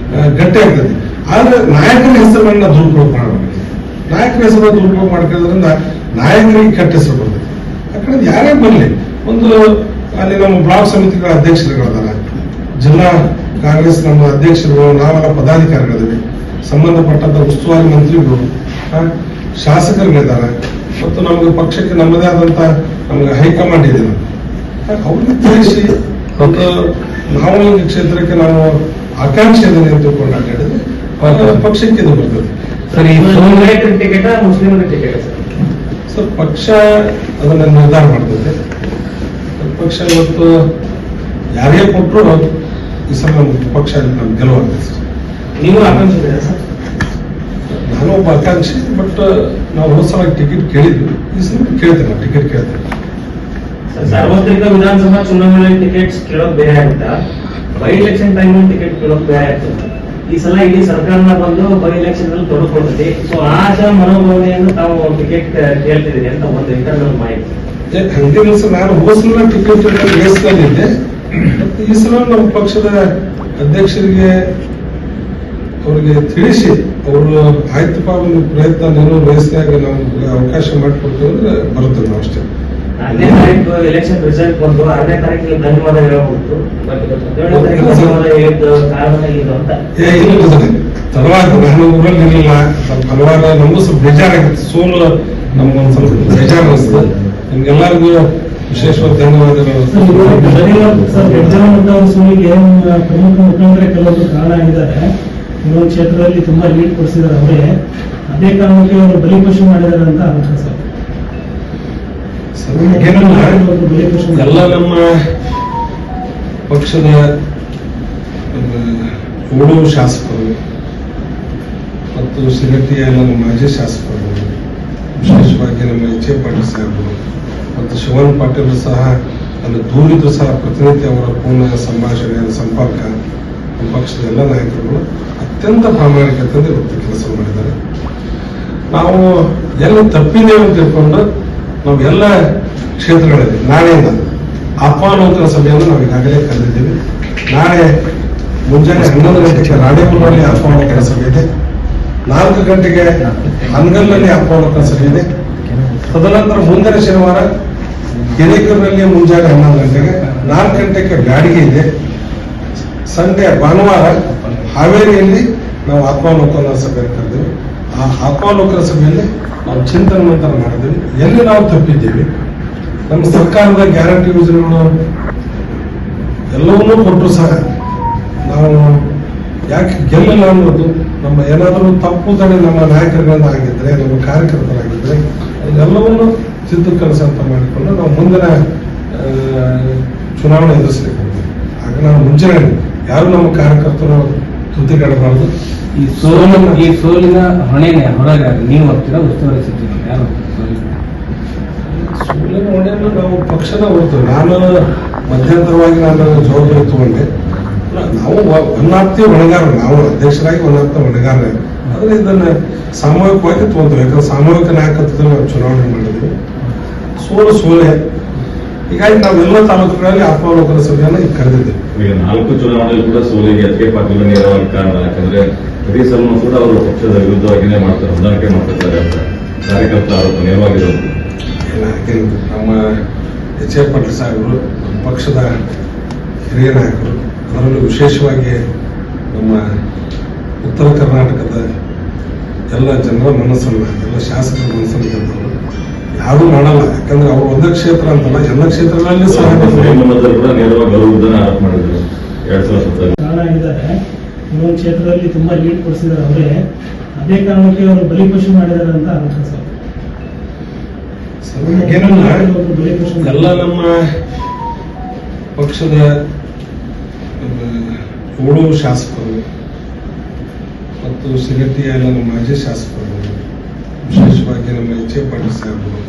ಗಟ್ಟಿ ಆಗ್ತದೆ. ಆದ್ರೆ ನಾಯಕನ ಹೆಸರನ್ನ ದುರುಪಯೋಗ ಮಾಡಬೇಕು. ನಾಯಕನ ಹೆಸರನ್ನ ದುರುಪಯೋಗ ಮಾಡ್ಕೊಳ್ಳೋದ್ರಿಂದ ನಾಯಕರಿಗೆ ಕೆಟ್ಟ ಹೆಸರು ಬರ್ತದೆ. ಯಾಕಂದ್ರೆ ಯಾರೇ ಬರಲಿ, ಒಂದು ಅಲ್ಲಿ ನಮ್ಮ ಬ್ಲಾಕ್ ಸಮಿತಿಗಳ ಅಧ್ಯಕ್ಷರುಗಳಿದ್ದಾರೆ, ಜಿಲ್ಲಾ ಕಾಂಗ್ರೆಸ್ ನಮ್ಮ ಅಧ್ಯಕ್ಷರುಗಳು, ನಾವೆಲ್ಲ ಪದಾಧಿಕಾರಿಗಳಿದ್ದೀವಿ, ಸಂಬಂಧಪಟ್ಟಂತ ಉಸ್ತುವಾರಿ ಮಂತ್ರಿಗಳು, ಶಾಸಕರುಗಳಿದ್ದಾರೆ, ಮತ್ತು ನಮಗೆ ಪಕ್ಷಕ್ಕೆ ನಮ್ಮದೇ ಆದಂತ ನಮಗೆ ಹೈಕಮಾಂಡ್ ಇದೆ. ಅವ್ರಿಗೆ ತಿಳಿಸಿ ಒಂದು ನಾವು ಈ ಕ್ಷೇತ್ರಕ್ಕೆ ನಾವು ಆಕಾಂಕ್ಷೆ ಇದನ್ನು ತಿಳ್ಕೊಂಡು ಅಡ್ಡಾಡಿದ್ರೆ ಪಕ್ಷಕ್ಕೆ ಇದು ಬರ್ತದೆ. ಸರ್, ಟಿಕೆಟ್ ಮುಸ್ಲಿಮರ ಟಿಕೆಟ್ ಸರ್, ಪಕ್ಷ ಅದನ್ನ ನಿರ್ಧಾರ ಮಾಡ್ತದೆ. ಪಕ್ಷ ಇವತ್ತು ಯಾರೇ ಕೊಟ್ಟರು ಈ ಸಲ ನಮ್ಮ ಪಕ್ಷ ನಮ್ಗೆ ಗೆಲುವಾಗ್ತದೆ ಸರ್. ನೀವು ಆಕಾಂಕ್ಷೆ ಸರ್? ನಾನು ಒಬ್ಬ ಆಕಾಂಕ್ಷಿ, ಬಟ್ ನಾವು ಹೋದ ಸಲ ಟಿಕೆಟ್ ಕೇಳಿದ್ವಿ, ಈ ಸಲ ಕೇಳ್ತೇವೆ, ಟಿಕೆಟ್ ಕೇಳ್ತೇವೆ. ಸಾರ್ವತ್ರಿಕ ವಿಧಾನಸಭಾ ಚುನಾವಣೆ ಟಿಕೆಟ್ ಕೇಳೋದು ಬೇರೆ ಆಗುತ್ತಾ, ಬೈ ಎಲೆಕ್ಷನ್ ಟೈಮ್ ಟಿಕೆಟ್ ಕೇಳೋದು ಬೇರೆ ಆಗ್ತದೆ? ಈ ಸಲ ಇಡೀ ಸರ್ಕಾರನ ಬಂದು ಬೈ ಎಲೆಕ್ಷನ್ ಅಲ್ಲಿ ತೊಡಕೊಳ್ತದೆ. ಸೊ ಆಶಾ ಮನೋಭಾವನೆಯನ್ನು ತಾವು ಟಿಕೆಟ್ ಕೇಳ್ತಿದ್ದೀರಿ ಅಂತ ಒಂದು ಇಂಟರ್ನಲ್ ಮಾಹಿತಿ. ಹಂಗೇನಿಲ್ಲ ಸರ್, ನಾನು ಹೋದ ಸಲ ಟಿಕೆಟ್ ರೇಸ್ನಲ್ಲಿದ್ದೆ. ಈ ಸಲ ನಮ್ಮ ಪಕ್ಷದ ಅಧ್ಯಕ್ಷರಿಗೆ ಅವ್ರಿಗೆ ತಿಳಿಸಿ ಅವರು ಆಯ್ತಪ್ಪ ಒಂದು ಪ್ರಯತ್ನ ನೀನು ರೇಸ್ನಾಗ ನಮ್ಗೆ ಅವಕಾಶ ಮಾಡಿಕೊಡ್ತೀವಿ ಅಂದ್ರೆ ಬರುತ್ತೇವೆ ನಾವು ಅಷ್ಟೇ. 6ನೇ ತಾರೀಕು ಎಲೆಕ್ಷನ್ ರಿಸಲ್ಟ್ ಬಂದು 6ನೇ ತಾರೀಕಿಗೆ ಧನ್ಯವಾದ ಹೇಳಬಹುದು. 17ನೇ ತಾರೀಕು ಧನ್ಯವಾದ ಹೇಳಿದ್ದು ಕಾರಣ ಇದು ಅಂತ ತಡವಾದ ನಾನು ಊರಲ್ಲಿ ಇರಲಿಲ್ಲ, ಸ್ವಲ್ಪ ಹಲವಾರು ನಮಗೂ ಸ್ವಲ್ಪ ಬೇಜಾರಾಗಿತ್ತು, ಸೋಲು ನಮ್ಗೊಂದು ಸ್ವಲ್ಪ ಬೇಜಾರು ಅನಿಸ್ತದೆ. ನಿಮ್ಗೆಲ್ಲರಿಗೂ ವಿಶೇಷವಾದ ಧನ್ಯವಾದಗಳು. ಸೋಲಿಗೆ ಪ್ರಮುಖ ಮುಖಂಡರೇ ಕೆಲವೊಂದು ಕಾರಣ ಆಗಿದ್ದಾರೆ. ಇನ್ನೊಂದು ಕ್ಷೇತ್ರದಲ್ಲಿ ತುಂಬಾ ಲೀಡ್ ಕೊಡಿಸಿದ್ದಾರೆ ಅವರೇ, ಅದೇ ಕಾರಣಕ್ಕೆ ಅವರು ಬಲಿಪಶು ಮಾಡಿದ್ದಾರೆ ಅಂತ ಅನ್ಸುತ್ತೆ ಸರ್. ಎಲ್ಲ ನಮ್ಮ ಪಕ್ಷದ ಓಡು ಶಾಸಕರು ಮತ್ತು ಸಿಗಟ್ಟಿಯ ಎಲ್ಲ ನಮ್ಮ ಮಾಜಿ ಶಾಸಕರು, ವಿಶೇಷವಾಗಿ ನಮ್ಮ ಎಚ್ ಎ ಪಾಟೀಲ್ ಸಾಹೇಬರು ಮತ್ತು ಶಿವನ್ ಪಾಟೀಲ್ ಸಹ ಅಲ್ಲಿ ದೂರಿದ್ರು ಸಹ ಪ್ರತಿನಿತ್ಯ ಅವರ ಪೂರ್ಣ ಸಂಭಾಷಣೆ ಸಂಪರ್ಕ ನಮ್ಮ ಪಕ್ಷದ ಎಲ್ಲ ನಾಯಕರುಗಳು ಅತ್ಯಂತ ಪ್ರಾಮಾಣಿಕತೆಯಿಂದ ಇವತ್ತು ಕೆಲಸ ಮಾಡಿದ್ದಾರೆ. ನಾವು ಎಲ್ಲ ತಪ್ಪಿದ್ದೇವೆ ಅಂತ ತಿಳ್ಕೊಂಡು ನಾವು ಎಲ್ಲ ಕ್ಷೇತ್ರಗಳಲ್ಲಿ ನಾಳೆಯಿಂದ ಆಹ್ವಾನೋತ್ತರ ಸಭೆಯನ್ನು ನಾವು ಈಗಾಗಲೇ ಕರೆದಿದ್ದೀವಿ. ನಾಳೆ ಮುಂಜಾನೆ 11 ಗಂಟೆಗೆ ರಾಣೇಬೆನ್ನೂರಲ್ಲಿ ಆಹ್ವಾನೋತ್ತರ ಸಭೆ ಇದೆ, 4 ಗಂಟೆಗೆ ಹನಗಲ್ನಲ್ಲಿ ಆಹ್ವಾನೋತ್ತರ ಸಭೆ ಇದೆ. ತದನಂತರ ಮುಂದಿನ ಶನಿವಾರ ಹಿರೇಕೆರೂರಲ್ಲಿ ಮುಂಜಾನೆ 11 ಗಂಟೆಗೆ, 4 ಗಂಟೆಗೆ ಬ್ಯಾಡಿಗೆ ಇದೆ. ಸಂಡೇ ಭಾನುವಾರ ಹಾವೇರಿಯಲ್ಲಿ ನಾವು ಆಹ್ವಾನೋತ್ತರ ಸಭೆ ಕರೆದಿವಿ. ಆ ಆಹ್ವಾನೋತ್ತರ ಸಭೆಯಲ್ಲಿ ನಾವು ಚಿಂತನೆ ಮಂಥನ ಮಾಡಿದ್ವಿ, ಎಲ್ಲಿ ನಾವು ತಪ್ಪಿದ್ದೀವಿ, ನಮ್ಮ ಸರ್ಕಾರದ ಗ್ಯಾರಂಟಿ ಯೋಜನೆಗಳು ಎಲ್ಲವನ್ನೂ ಕೊಟ್ಟರು ಸಹ ನಾವು ಯಾಕೆ ಗೆಲ್ಲಲ್ಲ ಅನ್ನೋದು, ನಮ್ಮ ಏನಾದರೂ ತಪ್ಪು ತಡೆ ನಮ್ಮ ನಾಯಕರುಗಳಿಂದ ಆಗಿದ್ರೆ, ನಮ್ಮ ಕಾರ್ಯಕರ್ತರಾಗಿದ್ರೆ ಅದೆಲ್ಲವನ್ನು ತಿದ್ದು ಕೆಲಸ ಅಂತ ಮಾಡಿಕೊಂಡು ನಾವು ಮುಂದಿನ ಚುನಾವಣೆ ಎದುರಿಸಬೇಕು. ಆಗ ನಾವು ಮುಂಚೆ ಯಾರು ನಮ್ಮ ಕಾರ್ಯಕರ್ತರು ತುದಿಗಾಡಬಾರ್ದು. ಈ ಸೋಲಿನ ಹೊಣೆಗೆ ಹೊರಗೆ ನೀವು ಹೋಗ್ತೀರಾ, ಉಸ್ತುವಾರಿ ಸಚಿವರು ಯಾರು ಸೋಲಿನ ಹೊಣೆಯನ್ನು ನಾವು ಪಕ್ಷದ ಹೊರ್ತೇವೆ. ನಾನು ಮಧ್ಯಂತರವಾಗಿ ನಾನು ಜವಾಬ್ದಾರಿ ತಗೊಂಡೆ. ನಾವು ಒನ್ನಾಪ್ತಿ ಹೊಣೆಗಾರ, ನಾವು ಅಧ್ಯಕ್ಷರಾಗಿ ಒನ್ನಾಪ್ತ ಹೊಣೆಗಾರರೇ. ಆದರೆ ಇದನ್ನ ಸಾಮೂಹಿಕವಾಗಿ ತಗೊಂತೇವೆ. ಯಾಕಂದ್ರೆ ಸಾಮೂಹಿಕ ನಾಯಕತ್ವದಲ್ಲಿ ನಾವು ಚುನಾವಣೆ ಮಾಡಿದ್ವಿ. ಸೋಲೆ ಹೀಗಾಗಿ ನಾವೆಲ್ಲ ತಾಲೂಕುಗಳಲ್ಲಿ ಆಹ್ವಾನೋತ್ತರ ಸಭೆಯನ್ನು ಈಗ ಕರೆದಿದ್ದೇವೆ. ಈಗ 4 ಚುನಾವಣೆಯಲ್ಲಿ ಕೂಡ ಸೋಲಿಗೆ ಎಚ್ ಕೆ ಪಾಟೀಲ್ ನೇರವಾಗಿ ಕಾರಣ. ಯಾಕಂದ್ರೆ ಪ್ರತಿ ಸಲನೂ ಕೂಡ ಅವರು ಪಕ್ಷದ ವಿರುದ್ಧವಾಗಿಯೇ ಮಾಡ್ತಾರೆ, ಹೊಂದಾಣಿಕೆ ಮಾಡ್ತಿರ್ತಾರೆ ಅಂತ ಕಾರ್ಯಕರ್ತ ಆರೋಪ ನೇರವಾಗಿರೋದು. ನಮ್ಮ ಎಚ್ ಎ ಪಾಟೀಲ್ ಸಾಹೇಬರು ನಮ್ಮ ಪಕ್ಷದ ಹಿರಿಯ ನಾಯಕರು, ಅದರಲ್ಲೂ ವಿಶೇಷವಾಗಿ ನಮ್ಮ ಉತ್ತರ ಕರ್ನಾಟಕದ ಎಲ್ಲ ಜನರ ಮನಸ್ಸನ್ನ, ಎಲ್ಲ ಶಾಸಕರ ಮನಸ್ಸನ್ನು ಗೆದ್ದವರು. ಯಾರು ಮಾಡಲ್ಲ, ಯಾಕಂದ್ರೆ ಅವರು ಒಂದೇ ಕ್ಷೇತ್ರ ಅಂತಲ್ಲ, ಎಲ್ಲ ಕ್ಷೇತ್ರಗಳಲ್ಲಿ ಸಹ ಕೂಡ ನೇರವಾಗಿ ಗೌರವಧನ ಆರೋಪ ಮಾಡಿದ್ರು 2010. ಕಾರಣ ಆಗಿದ್ದಾರೆ. ಇನ್ನೊಂದು ಕ್ಷೇತ್ರದಲ್ಲಿ ತುಂಬಾ ಲೀಡ್ ಕೊಡಿಸಿದ್ದಾರೆ ಅವರೇ, ಅದೇ ಕಾರಣಕ್ಕೆ ಅವರು ಬಲಿಪಶು ಮಾಡಿದ್ದಾರೆ ಅಂತ ಅನ್ಸುತ್ತೆ ಸರ್. ಎಲ್ಲ ನಮ್ಮ ಪಕ್ಷದ ಓಡು ಶಾಸಕರು ಮತ್ತು ಸಿಗಟ್ಟಿಯ ಎಲ್ಲ ನಮ್ಮ ಮಾಜಿ ಶಾಸಕರು, ವಿಶೇಷವಾಗಿ ನಮ್ಮ ಎಚ್ ಎ ಪಾಟೀಲ್ ಸಾಹೇಬರು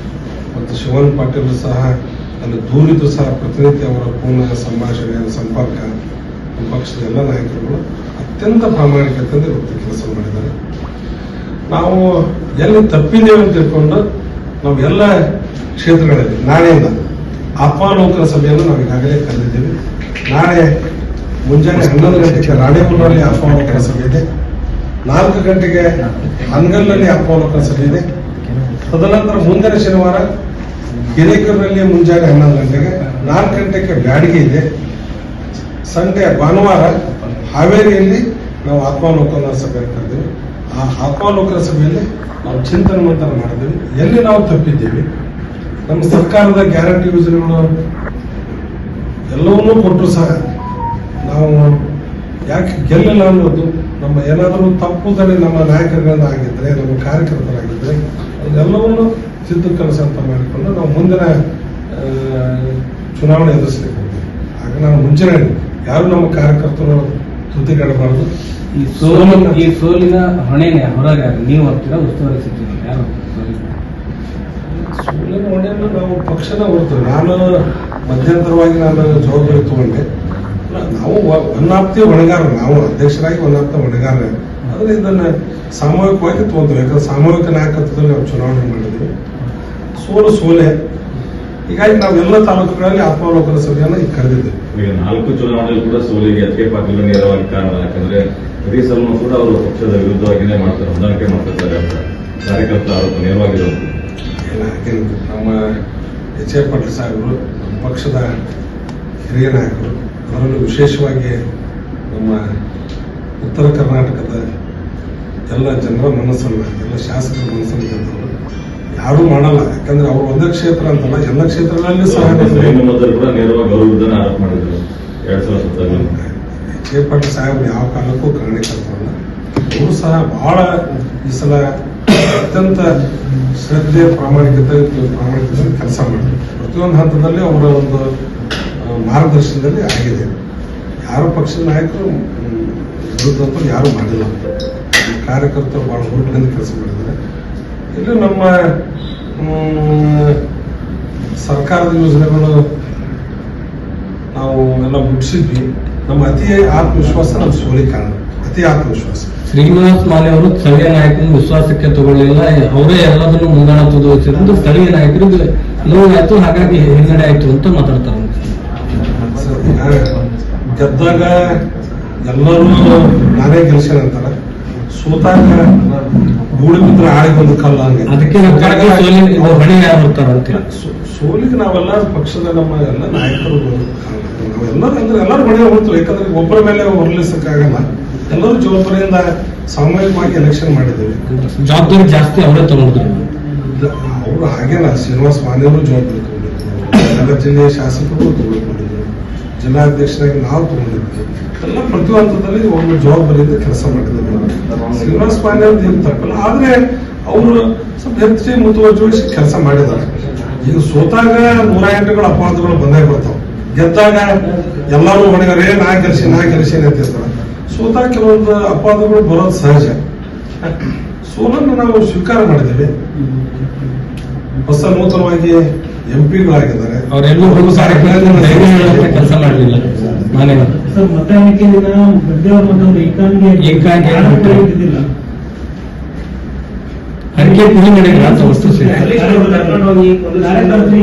ಮತ್ತು ಶಿವನ್ ಪಾಟೀಲ್ ಸಹ ಅಲ್ಲಿ ದೂರಿದ್ರು ಸಹ ಪ್ರತಿನಿತ್ಯ ಅವರ ಪೂರ್ಣ ಸಂಭಾಷಣೆ ಸಂಪರ್ಕ ನಮ್ಮ ಪಕ್ಷದ ಎಲ್ಲ ನಾಯಕರುಗಳು ಅತ್ಯಂತ ಪ್ರಾಮಾಣಿಕತೆಯಿಂದ ಇವತ್ತು ಕೆಲಸ ಮಾಡಿದ್ದಾರೆ. ನಾವು ಎಲ್ಲಿ ತಪ್ಪಿದ್ದೇವೆ ಅಂತ ತಿಳ್ಕೊಂಡು ನಾವು ಎಲ್ಲ ಕ್ಷೇತ್ರಗಳಲ್ಲಿ ನಾಳೆಯಿಂದ ಆತ್ಮಾವಲೋಕನ ಸಭೆಯನ್ನು ನಾವು ಈಗಾಗಲೇ ಕರೆದಿದ್ದೇವೆ. ನಾಳೆ ಮುಂಜಾನೆ 11 ಗಂಟೆಗೆ ರಾಣೇಬೆನ್ನೂರಲ್ಲಿ ಆತ್ಮಾವಲೋಕನ ಸಭೆ ಇದೆ. 4 ಗಂಟೆಗೆ ಹನಗಲ್ನಲ್ಲಿ ಆತ್ಮಾವಲೋಕನ ಸಭೆ ಇದೆ. ತದನಂತರ ಮುಂದಿನ ಶನಿವಾರ ಹಿರೇಕೆರೂರಲ್ಲಿ ಮುಂಜಾನೆ 11 ಗಂಟೆಗೆ, 4 ಗಂಟೆಗೆ ಬ್ಯಾಡಗಿ ಇದೆ. ಸಂಡೇ ಭಾನುವಾರ ಹಾವೇರಿಯಲ್ಲಿ ನಾವು ಆತ್ಮಾವಲೋಕನ ಸಭೆ ಕರೆದಿವಿ. ಆ ಆತ್ಮಾವಲೋಕನ ಸಭೆಯಲ್ಲಿ ನಾವು ಚಿಂತನೆ ಮಂಥನ ಮಾಡಿದ್ದೀವಿ. ಎಲ್ಲಿ ನಾವು ತಪ್ಪಿದ್ದೀವಿ, ನಮ್ಮ ಸರ್ಕಾರದ ಗ್ಯಾರಂಟಿ ಯೋಜನೆಗಳು ಎಲ್ಲವನ್ನೂ ಕೊಟ್ಟರು ಸಹ ನಾವು ಯಾಕೆ ಗೆಲ್ಲಿಲ್ಲ ಅನ್ನೋದು ನಮ್ಮ ಏನಾದರೂ ತಪ್ಪುದಲ್ಲಿ ನಮ್ಮ ನಾಯಕರುಗಳಿಂದ ಆಗಿದ್ರೆ, ನಮ್ಮ ಕಾರ್ಯಕರ್ತರಾಗಿದ್ದರೆ ಅದೆಲ್ಲವನ್ನು ತಿದ್ದು ಕೆಲಸ ಅಂತ ಮಾಡಿಕೊಂಡು ನಾವು ಮುಂದಿನ ಚುನಾವಣೆ ಎದುರಿಸಲಿಕ್ಕೆ ಹೋಗ್ತೀವಿ. ಆಗ ನಾವು ಮುಂಚೆನೇ ಯಾರು ನಮ್ಮ ಕಾರ್ಯಕರ್ತರು ತುದಿಗಾಡಬಾರ್ದು. ಈ ಸೋಲಿನ ಹೊಣೆನೆ ಹೊರಗೆ ನೀವು ಹೋಗ್ತೀರಾ, ಉಸ್ತುವಾರಿ ಸಚಿವರು ಯಾರು? ಸೋಲಿನ ಹೊಣೆಯನ್ನು ನಾವು ಪಕ್ಷನ ಹೊರ್ತೇವೆ. ನಾನು ಮಧ್ಯಂತರವಾಗಿ ಜವಾಬ್ದಾರಿ ತಗೊಂಡೆ. ನಾವು ಒನ್ನಾಪ್ತಿ ಹೊಣೆಗಾರ, ನಾವು ಅಧ್ಯಕ್ಷರಾಗಿ ಒನ್ನಾಪ್ತ ಹೊಣೆಗಾರ. ಆದರೆ ಇದನ್ನ ಸಾಮೂಹಿಕವಾಗಿ ತಗೊಂತೀವಿ. ಯಾಕಂದ್ರೆ ಸಾಮೂಹಿಕ ನಾಯಕತ್ವದಲ್ಲಿ ನಾವು ಚುನಾವಣೆ ಮಾಡಿದ್ವಿ. ಸೋಲೆ. ಹೀಗಾಗಿ ನಾವೆಲ್ಲ ತಾಲೂಕುಗಳಲ್ಲಿ ಆತ್ಮಾವಲೋಕನ ಸಭೆಯನ್ನ ಈಗ ಕರೆದಿದ್ದೇವೆ. ಈಗ 4 ಚುನಾವಣೆಯಲ್ಲಿ ಕೂಡ ಸೋಲಿಗೆ ಎಚ್ ಕೆ ಪಾಟೀಲ್ ನೇರವಾಗಿ ಕಾರಣ. ಯಾಕಂದ್ರೆ ಪ್ರತಿ ಸಲನೂ ಕೂಡ ಅವರು ಪಕ್ಷದ ವಿರುದ್ಧವಾಗಿಯೇ ಮಾಡ್ತಾರೆ, ಹೊಂದಾಣಿಕೆ ಮಾಡ್ತಿರ್ತಾರೆ ಅಂತ ಕಾರ್ಯಕರ್ತರ ಆರೋಪ ನೇರವಾಗಿರೋದು. ನಮ್ಮ ಎಚ್ ಕೆ ಪಾಟೀಲ್ ಸಾಹೇಬರು ನಮ್ಮ ಪಕ್ಷದ ಹಿರಿಯ ನಾಯಕರು, ಅದರಲ್ಲೂ ವಿಶೇಷವಾಗಿ ನಮ್ಮ ಉತ್ತರ ಕರ್ನಾಟಕದ ಎಲ್ಲ ಜನರ ಮನಸ್ಸನ್ನು, ಎಲ್ಲ ಶಾಸಕರ ಮನಸ್ಸನ್ನು ಗೆದ್ದವರು. ಯಾರು ಮಾಡಲ್ಲ, ಯಾಕಂದ್ರೆ ಅವರು ಒಂದೇ ಕ್ಷೇತ್ರ ಅಂತಲ್ಲ, ಎಲ್ಲ ಕ್ಷೇತ್ರಗಳಲ್ಲಿ ಸಹ ಕೂಡ ನೇರವಾಗಿ ಅವ್ರ ವಿರುದ್ಧ ಆರೋಪ ಮಾಡಿದ್ರು 2017. ಎಚ್ ಕೆ ಪಾಟೀಲ್ ಸಾಹೇಬರು ಯಾವ ಕಾಲಕ್ಕೂ ಕಾರಣಕರ್ತರಲ್ಲ. ಅವರು ಸಹ ಬಹಳ ಈ ಸಲ ಅತ್ಯಂತ ಶ್ರದ್ಧೆ ಪ್ರಾಮಾಣಿಕತೆ ಕೆಲಸ ಮಾಡಿದ್ರು. ಪ್ರತಿಯೊಂದು ಹಂತದಲ್ಲಿ ಅವರ ಒಂದು ಮಾರ್ಗದರ್ಶನದಲ್ಲಿ ಆಗಿದೆ. ಯಾರು ಪಕ್ಷದ ನಾಯಕರು ವಿರುದ್ಧ ಯಾರು ಮಾಡಿಲ್ಲ. ಕಾರ್ಯಕರ್ತರು ಬಹಳ ಹುರುಪಿನಿಂದ ಕೆಲಸ ಮಾಡಿದ್ದಾರೆ. ಇಲ್ಲಿ ನಮ್ಮ ಸರ್ಕಾರದ ಯೋಜನೆಗಳು ನಾವು ಎಲ್ಲ ಮುಗಿಸಿದ್ವಿ. ನಮ್ಮ ಅತಿ ಆತ್ಮವಿಶ್ವಾಸ ನಮ್ಮ ಸೋಲಿಗೆ ಕಾರಣ, ಅತಿ ಆತ್ಮವಿಶ್ವಾಸ. ಶ್ರೀನಿವಾಸ್ ಮಾಲೆ ಅವರು ಸ್ಥಳೀಯ ನಾಯಕರನ್ನು ವಿಶ್ವಾಸಕ್ಕೆ ತಗೊಳ್ಳಿಲ್ಲ, ಅವರೇ ಎಲ್ಲದನ್ನು ಮುಂದಾಳತ್ವ ವಹಿಸಿದ್ರು. ಸ್ಥಳೀಯ ನಾಯಕರಿಗೆ ನೋವಾಯ್ತು, ಹಾಗಾಗಿ ಹಿನ್ನಡೆ ಆಯ್ತು ಅಂತ ಮಾತಾಡ್ತಾರೆ. ಗೆದ್ದಾಗ ಎಲ್ಲರೂ ನಾನೇ ಗೆಲ್ಸೇನೆ ಅಂತಾರೆ, ಸೋತಾಗ ಗೂಡು ಬಿದ್ರ ಆಳಿಗೊಂದು ಕಲ್ಲ ಹಂಗೆ. ಅದಕ್ಕೆ ಹೊಣೆ ಯಾರು ಬರ್ತಾರ ಅಂತ. ಸೋಲಿಗೆ ನಾವೆಲ್ಲ ಪಕ್ಷದ ನಮ್ಮ ಎಲ್ಲ ನಾಯಕರು ನಾವೆಲ್ಲರೂ ಅಂದ್ರೆ ಎಲ್ಲರೂ ಹೊಣೆ ಹೊಡ್ತೀವಿ. ಯಾಕಂದ್ರೆ ಒಬ್ಬರ ಮೇಲೆ ಹೊರಲಿಸಕ್ಕಾಗಲ್ಲ. ಎಲ್ಲರೂ ಜವಾಬ್ದಾರಿಯಿಂದ ಸಾಮೂಹಿಕವಾಗಿ ಎಲೆಕ್ಷನ್ ಮಾಡಿದ್ದೇವೆ. ಜವಾಬ್ದಾರಿ ಜಾಸ್ತಿ ಅವರೇ ತಗೊಂಡ್ರು. ಅವರು ಹಾಗೇನ ಶ್ರೀನಿವಾಸ್ ಮಾನೆಯವರು ಜವಾಬ್ದಾರಿ ತಗೊಂಡಿದ್ರು, ಎಲ್ಲ ಜಿಲ್ಲೆಯ ಶಾಸಕರು ತಗೊಂಡಿದ್ರು, ಜಿಲ್ಲಾಧ್ಯಕ್ಷರಾಗಿ ನಾವು ತಗೊಂಡಿದ್ವಿ. ಎಲ್ಲ ಪ್ರತಿ ಹಂತದಲ್ಲಿ ಒಂದು ಜವಾಬ್ದಾರಿಯಿಂದ ಕೆಲಸ ಮಾಡಿದ್ದಾರೆ. ಶ್ರೀನಿವಾಸ್ ಮಾನ್ಯ ಅಂತ ಏನು ತಪ್ಪಲ್ಲ, ಆದ್ರೆ ಅವರು ಸ್ವಲ್ಪ ಹೆಚ್ಚು ಮುತುವರ್ಜಿವಹಿಸಿ ಕೆಲಸ ಮಾಡಿದ್ದಾರೆ. ಈಗ ಸೋತಾಗ 108ಗಳು ಅಪವಾದಗಳು ಬಂದೇ ಬರ್ತಾವ. ಗೆದ್ದಾಗ ಎಲ್ಲರೂ ಹೊಣೆಗಾರೇ ನಾ ಗೆಲ್ಸೇನೆ ಅಂತಿರ್ತಾರೆ. ಸೋತಾಗ ಕೆಲವೊಂದು ಅಪವಾದಗಳು ಬರೋದು ಸಹಜ. ಸೋಲನ್ನು ನಾವು ಸ್ವೀಕಾರ ಮಾಡಿದ್ದೇವೆ. ಹೊಸ ನೂತನವಾಗಿ ಎಂಪಿಗಳಾಗಿದ್ದಾರೆ. ಅವರೆಲ್ಲೂ ಕೆಲಸ ಮಾಡಲಿಲ್ಲ. ಸರ್, ಮತ ಎಣಿಕೆ ದಿನ ಗದ್ದೆಯವ್ರ ಮತವನ್ನು ಏಕಾಂಗಿ ಅಡಿಕೆ ಪುಡಿ ಮಾಡಿದ್ರೆ ವಸ್ತು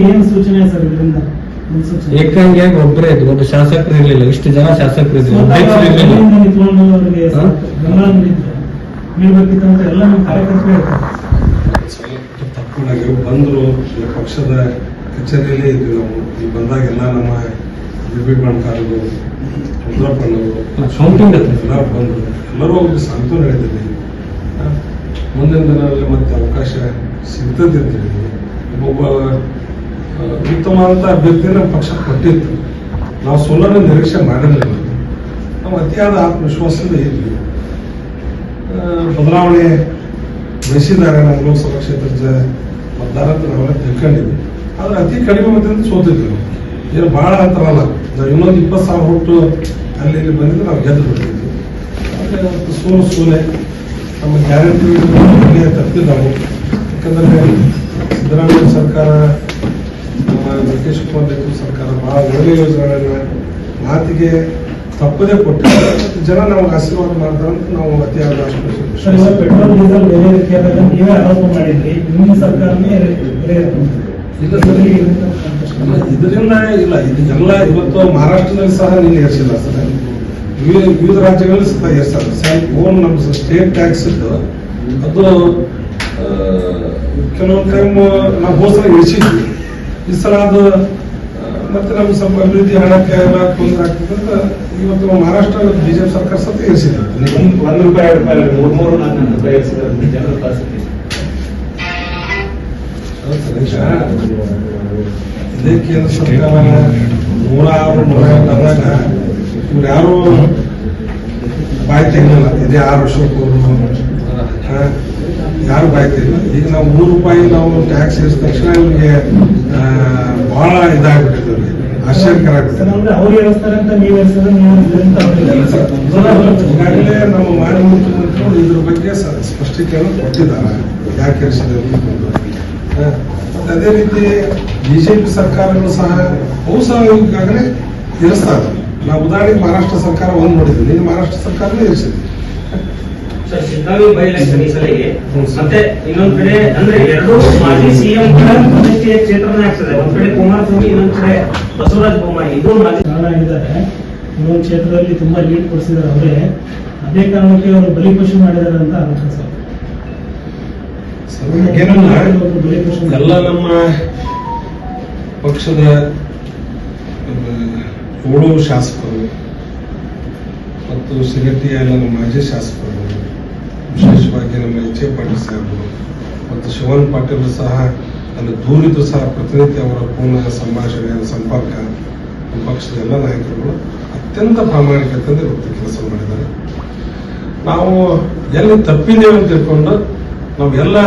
ಏನು ಸೂಚನೆ ಸರ್ ಇದರಿಂದ? ಏಕಾಂಗಿಯಾಗಿ ಒಬ್ಬರೇ ಇದ್ರು, ಒಬ್ಬ ಶಾಸಕರು ಇರ್ಲಿಲ್ಲ. ಇಷ್ಟು ಜನ ಶಾಸಕರು ಇದ್ರು, ನಿಂತ್ಕೊಂಡು ಅವರಿಗೆ ಬೆಂಬಲ ನೀಡಬೇಕಿತ್ತು ಅಂತ ಎಲ್ಲ ನಮ್ಮ ಕಾರ್ಯಕರ್ತರು ತಪ್ಪುನಾಗಿ ಬಂದ್ರು. ಪಕ್ಷದ ಕಚೇರಿಯಲ್ಲೇ ಇದ್ವಿ ನಾವು. ಈಗ ಬಂದಾಗೆಲ್ಲ ನಮ್ಮ ಬಣಕಾರರು, ರುದ್ರಪ್ಪನವರು ಎಲ್ಲ ಬಂದರು. ಎಲ್ಲರೂ ಅವ್ರಿಗೆ ಸಾಂತ್ವನ ಹೇಳಿದ್ದೀವಿ. ಮುಂದಿನ ದಿನಗಳಲ್ಲಿ ಮತ್ತೆ ಅವಕಾಶ ಸಿಗ್ತದೆ ಅಂತ ಹೇಳಿದ್ವಿ. ಒಬ್ಬ ಉತ್ತಮ ಅಂತ ಅಭ್ಯರ್ಥಿ ನಮ್ಮ ಪಕ್ಷ ಕೊಟ್ಟಿತ್ತು. ನಾವು ಸೋಲನ್ನು ನಿರೀಕ್ಷೆ ಮಾಡಿರಲಿಲ್ಲ. ನಾವು ಅತಿಯಾದ ಆತ್ಮವಿಶ್ವಾಸದಿಂದ ಇದ್ವಿ. ಬದಲಾವಣೆ ಬಯಸಿದ್ದಾರೆ ನಮ್ಮ ಲೋಕಸಭಾ ಕ್ಷೇತ್ರದ ಮತದಾರ ಅಂತ ನಾವೆಲ್ಲ ತಿಳ್ಕೊಂಡಿದ್ವಿ. ಆದ್ರೆ ಅತಿ ಕಡಿಮೆ ಮತದಿಂದ ಸೋತಿದ್ವಿ ನಾವು. ಏನು ಭಾಳ ಅಂತಾರಲ್ಲ, ನಾವು ಇನ್ನೊಂದು 20,000 ಹೊಟ್ಟು ಅಲ್ಲಿ ಇಲ್ಲಿ ಬಂದಿದ್ದು ನಾವು ಗೆದ್ದು ಬಿಟ್ಟಿದ್ವಿ. ಆದರೆ ಸೋಲೆ ನಮ್ಮ ಗ್ಯಾರಂಟಿ ತಪ್ಪಿಲ್ಲ ನಾವು. ಯಾಕಂದರೆ ಸಿದ್ದರಾಮಯ್ಯ ಸರ್ಕಾರ ನಮ್ಮ ನಿತೀಶ್ ಕುಮಾರ್ ನೇತೃತ್ವದ ಸರ್ಕಾರ ಬಹಳ ಒಳ್ಳೆಯ ಯೋಜನೆಗಳನ್ನ ಮಾತಿಗೆ ತಪ್ಪದೇ ಕೊಟ್ಟಿದ್ದಾರೆ. ಮತ್ತು ಜನ ನಮಗೆ ಆಶೀರ್ವಾದ ಮಾಡ್ತಾರೆ ಅಂತ ನಾವು ಅತಿಯಾದ ಸರ್, ಇವಾಗ ಪೆಟ್ರೋಲ್ ಡೀಸೆಲ್ ಬೆಲೆ ಏರಿಕೆ ಆದಾಗ ನೀವೇ ಆರೋಪ ಮಾಡಿದ್ರಿ, ನಿಮ್ಮ ಸರ್ಕಾರನೇ ಬೆಲೆ ಇದರಿಂದ ಇಲ್ಲ, ಇದೆಲ್ಲ ಇವತ್ತು ಮಹಾರಾಷ್ಟ್ರದಲ್ಲಿ ಸಹ ನೀನು ಏರಿಸಿಲ್ಲ ಸರ್, ವಿವಿಧ ರಾಜ್ಯಗಳಲ್ಲಿ ಸಹ ಏರ್ತಾರೆ. ಓನ್ ನಮ್ಮ ಸ್ಟೇಟ್ ಟ್ಯಾಕ್ಸ್ ಇದ್ದು ಅದು ಕೆಲವೊಂದು ಟೈಮ್ ನಾವು ಹೋದ ಸಲ ಇಳಿಸಿದ್ವಿ. ಈ ಸಲ ಅದು ಮತ್ತೆ ನಮ್ಗೆ ಸ್ವಲ್ಪ ಅಭಿವೃದ್ಧಿ ಹಣಕ್ಕೆ ಎಲ್ಲ ತೊಂದರೆ ಆಗ್ತದೆ ಅಂತ ಇವತ್ತು ಮಹಾರಾಷ್ಟ್ರ ಬಿಜೆಪಿ ಸರ್ಕಾರ ಸಹ ಏರಿಸಿದೆ. ₹1, ₹2 ₹3, ₹4 ಏರಿಸಿದ್ರೆ ಜನರ ಪರಿಸ್ಥಿತಿ ಇದೇ ಕೇಂದ್ರ ಸರ್ಕಾರ 106, 108 ಆದಾಗ ಇವ್ರು ಯಾರು ಬಾಯಿ ತೆಗಿಲ್ಲ. ಇದೇ 6 ವರ್ಷಕ್ಕೂ ಯಾರು ಬಾಯಿ ತೆಗಿಲ್ಲ. ಈಗ ನಾವು ₹3 ನಾವು ಟ್ಯಾಕ್ಸ್ ಏರಿಸಿದ ತಕ್ಷಣ ಇವ್ರಿಗೆ ಬಹಳ ಇದಾಗ್ಬಿಟ್ಟಿದ್ವಿ, ಆಶ್ಚರ್ಯಕರ ಆಗ್ಬಿಟ್ಟಿದೆ. ಅವ್ರು ಏರಿಸ್ತಾರೆ ಅಂತ ನೀವು ಏರಿಸಿದ್ರೆ ಈಗಾಗಲೇ ನಮ್ಮ ಮಾನ್ಯ ಮುಖ್ಯಮಂತ್ರಿಗಳು ಇದ್ರ ಬಗ್ಗೆ ಸ್ಪಷ್ಟೀಕರಣ ಕೊಟ್ಟಿದ್ದಾರೆ, ಯಾಕೆ ಏರಿಸಿದೆ. ಅದೇ ರೀತಿ ಬಿಜೆಪಿ ಸರ್ಕಾರಗಳು ಸಹ ಅವು ಸಹ ಈಗಾಗಲೇ ಏರಿಸ್ತಾರೆ. ನಾವು ಉದಾಹರಣೆಗೆ ಮಹಾರಾಷ್ಟ್ರ ಸರ್ಕಾರ ಒಂದು ನೋಡಿದ್ವಿ, ನೀನು ಮಹಾರಾಷ್ಟ್ರ ಸರ್ಕಾರನೇ ಏರಿಸಿದ್ವಿ. ಸರ್, ಸಿದ್ದಾಮಿ ಬೈ ಎಲೆಕ್ಷನ್ ಈ ಸಲಿಗೆ ಮತ್ತೆ ಇನ್ನೊಂದ್ ಕಡೆ ಅಂದ್ರೆ ಎರಡು ಮಾಜಿ ಸಿಎಂ ಪ್ರತಿಷ್ಠೆಯ ಕ್ಷೇತ್ರನೇ ಆಗ್ತದೆ. ಒಂದ್ ಕಡೆ ಕುಮಾರಸ್ವಾಮಿ, ಇನ್ನೊಂದ್ ಕಡೆ ಬಸವರಾಜ ಬೊಮ್ಮಾಯಿ, ಇದು ಮಾಜಿ ಕಾರಣ ಆಗಿದ್ದಾರೆ. ಇನ್ನೊಂದು ಕ್ಷೇತ್ರದಲ್ಲಿ ತುಂಬಾ ಲೀಡ್ ಕೊಡಿಸಿದ್ದಾರೆ ಅವರೇ, ಅದೇ ಕಾರಣಕ್ಕೆ ಅವರು ಬಲಿಪಶು ಮಾಡಿದ್ದಾರೆ ಅಂತ ಆರೋಪ ಸರ್. ಎಲ್ಲ ನಮ್ಮ ಪಕ್ಷದ ಓಡು ಶಾಸಕರು ಮತ್ತು ಸಿಗಟ್ಟಿಯ ಎಲ್ಲ ನಮ್ಮ ಮಾಜಿ ಶಾಸಕರು, ವಿಶೇಷವಾಗಿ ನಮ್ಮ ಎಚ್.ಎ. ಪಾಟೀಲ್ ಸಾಹೇಬರು ಮತ್ತು ಶಿವನ್ ಪಾಟೀಲ್ ಸಹ ಅಲ್ಲಿ ದೂರಿದ್ದು ಸಹ ಪ್ರತಿನಿತ್ಯ ಅವರ ಪೂರ್ಣ ಸಂಭಾಷಣೆ, ಸಂಪರ್ಕ ನಮ್ಮ ಪಕ್ಷದ ಎಲ್ಲ ನಾಯಕರುಗಳು ಅತ್ಯಂತ ಪ್ರಾಮಾಣಿಕತೆಯಿಂದ ಇವತ್ತು ಕೆಲಸ ಮಾಡಿದ್ದಾರೆ. ನಾವು ಎಲ್ಲಿ ತಪ್ಪಿದ್ದೇವೆ ಅಂತ ತಿಳ್ಕೊಂಡು ನಾವು ಎಲ್ಲ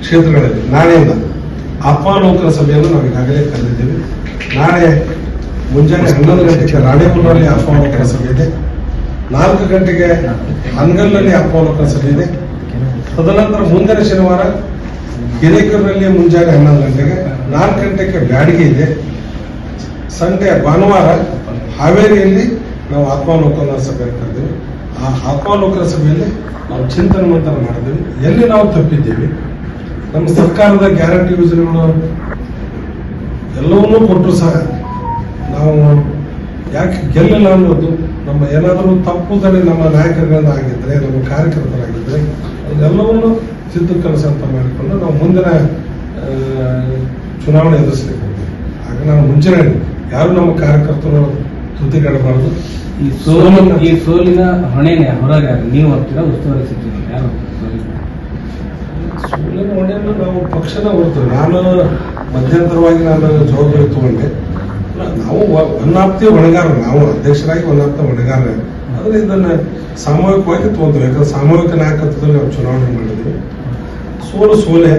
ಕ್ಷೇತ್ರಗಳಲ್ಲಿ ನಾಳೆಯಿಂದ ಆತ್ಮಾವಲೋಕನ ಸಭೆಯನ್ನು ನಾವು ಈಗಾಗಲೇ ಕರೆದಿದ್ದೇವೆ. ನಾಳೆ ಮುಂಜಾನೆ 11 ಗಂಟೆಗೆ ರಾಣೇಬೆನ್ನೂರಲ್ಲಿ ಆತ್ಮಾವಲೋಕನ ಸಭೆ ಇದೆ, 4 ಗಂಟೆಗೆ ಹನಗಲ್ನಲ್ಲಿ ಆತ್ಮಾವಲೋಕನ ಸಭೆ ಇದೆ. ತದನಂತರ ಮುಂದಿನ ಶನಿವಾರ ಹಿರೇಕೆರೂರಲ್ಲಿ ಮುಂಜಾನೆ 11 ಗಂಟೆಗೆ, 4 ಗಂಟೆಗೆ ಬ್ಯಾಡಗಿ ಇದೆ. ಸಂಡೇ ಭಾನುವಾರ ಹಾವೇರಿಯಲ್ಲಿ ನಾವು ಆತ್ಮಾವಲೋಕನ ಸಭೆ ಕರೆದಿದ್ದೇವೆ. ಆ ಆತ್ಮಾವಲೋಕನ ಸಭೆಯಲ್ಲಿ ನಾವು ಚಿಂತನೆ ಮಂಥನ ಮಾಡಿದ್ದೇವೆ, ಎಲ್ಲಿ ನಾವು ತಪ್ಪಿದ್ದೇವೆ, ನಮ್ಮ ಸರ್ಕಾರದ ಗ್ಯಾರಂಟಿ ಯೋಜನೆಗಳು ಎಲ್ಲವನ್ನೂ ಕೊಟ್ಟರು ಸಹ ನಾವು ಯಾಕೆ ಗೆಲ್ಲಿಲ್ಲ ಅನ್ನೋದು, ನಮ್ಮ ಏನಾದರೂ ತಪ್ಪುದಲ್ಲಿ ನಮ್ಮ ನಾಯಕರುಗಳಿಂದ ಆಗಿದ್ದರೆ, ನಮ್ಮ ಕಾರ್ಯಕರ್ತರಾಗಿದ್ದರೆ ಅದೆಲ್ಲವನ್ನು ಸಿದ್ಧ ಕೆಲಸ ಅಂತ ಮಾಡಿಕೊಂಡು ನಾವು ಮುಂದಿನ ಚುನಾವಣೆ ಎದುರಿಸಲಿಕ್ಕೆ ಹೋಗ್ತೀವಿ. ಆಗ ನಾನು ಮುಂಚೆನೇ ಯಾರು ನಮ್ಮ ಕಾರ್ಯಕರ್ತರು ತುದಿಗಡಬಾರದು. ಈ ಸೋಲಿನ ಹೊಣೆನೆ ಹೊರಗೆ ನೀವು ಹೋಗ್ತೀರಾ, ಉಸ್ತುವಾರಿ ಸಚಿವರು ಯಾರು? ಸೋಲಿನ ಹೊಣೆಯನ್ನು ನಾವು ಪಕ್ಷನ ಹೊರ್ತೇವೆ. ನಾನು ಮಧ್ಯಂತರವಾಗಿ ನಾನು ಜವಾಬ್ದಾರಿ ತಗೊಂಡೆ. ನಾವು ಒನ್ನಾಪ್ತಿ ಹೊಣೆಗಾರ, ನಾವು ಅಧ್ಯಕ್ಷರಾಗಿ ಒನ್ನಾಪ್ತ ಹೊಣೆಗಾರ. ಆದರೆ ಇದನ್ನು ಸಾಮೂಹಿಕವಾಗಿ ತಗೊಂತೇವೆ, ಯಾಕಂದ್ರೆ ಸಾಮೂಹಿಕ ನಾಯಕತ್ವದಲ್ಲಿ ನಾವು ಚುನಾವಣೆ ಮಾಡಿದ್ವಿ. ಸೋಲೆ.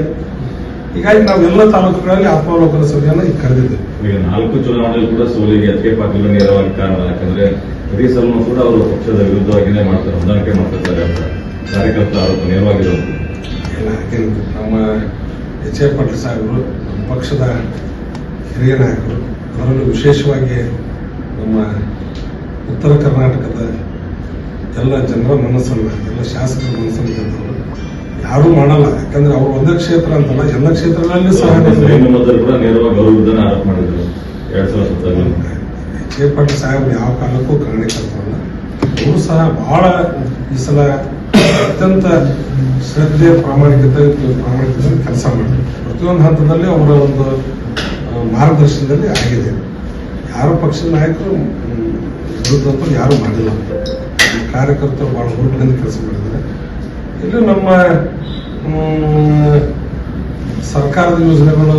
ಹೀಗಾಗಿ ನಾವೆಲ್ಲ ತಾಲೂಕುಗಳಲ್ಲಿ ಆತ್ಮಾವಲೋಕನ ಸಭೆಯನ್ನು ಈಗ ಕರೆದಿದ್ದೇವೆ. ಈಗ 4 ಚುನಾವಣೆಯಲ್ಲಿ ಕೂಡ ಸೋಲಿಗೆ ಎಚ್.ಕೆ. ಪಾಟೀಲ್ ನೇರವಾಗಿ ಕಾರಣ. ಯಾಕಂದ್ರೆ ಪ್ರತಿ ಸಲನೂ ಕೂಡ ಅವರು ಪಕ್ಷದ ವಿರುದ್ಧವಾಗಿಯೇ ಮಾಡ್ತಾರೆ, ಹೊಂದಾಣಿಕೆ ಮಾಡ್ತಿರ್ತಾರೆ ಅಂತ ಕಾರ್ಯಕರ್ತರ ಆರೋಪ ನೇರವಾಗಿರೋದು. ನಮ್ಮ ಎಚ್.ಎ. ಪಾಟೀಲ್ ಸಾಹೇಬರು ನಮ್ಮ ಪಕ್ಷದ ಹಿರಿಯ ನಾಯಕರು, ಅದರಲ್ಲೂ ವಿಶೇಷವಾಗಿ ನಮ್ಮ ಉತ್ತರ ಕರ್ನಾಟಕದ ಎಲ್ಲ ಜನರ ಮನಸ್ಸನ್ನು, ಎಲ್ಲ ಶಾಸಕರ ಮನಸ್ಸನ್ನು ಗೆದ್ದವರು. ಯಾರೂ ಮಾಡಲ್ಲ, ಯಾಕಂದ್ರೆ ಅವರು ಒಂದೇ ಕ್ಷೇತ್ರ ಅಂತಲ್ಲ, ಎಲ್ಲ ಕ್ಷೇತ್ರಗಳಲ್ಲಿ ಸಹ ಕೂಡ ನೇರವಾಗಿ ಅವ್ರ ವಿರುದ್ಧ ಆರೋಪ ಮಾಡಿದ್ರು 2017. ಎಚ್.ಎ. ಪಾಟೀಲ್ ಸಾಹೇಬರು ಯಾವ ಕಾಲಕ್ಕೂ ಕಾರಣಕರ್ತರಲ್ಲ. ಅವರು ಸಹ ಬಹಳ ಈ ಸಲ ಅತ್ಯಂತ ಶ್ರದ್ಧೆ, ಪ್ರಾಮಾಣಿಕತೆ ಕೆಲಸ ಮಾಡಿದ್ರು. ಪ್ರತಿಯೊಂದು ಹಂತದಲ್ಲಿ ಅವರ ಒಂದು ಮಾರ್ಗದರ್ಶನದಲ್ಲಿ ಆಗಿದೆ. ಯಾರು ಪಕ್ಷದ ನಾಯಕರು ವಿರುದ್ಧ ಯಾರು ಮಾಡಿಲ್ಲ. ಕಾರ್ಯಕರ್ತರು ಬಹಳ ಹುರುಪಿನಿಂದ ಕೆಲಸ ಮಾಡಿದ್ದಾರೆ. ಇಲ್ಲಿ ನಮ್ಮ ಸರ್ಕಾರದ ಯೋಜನೆಗಳು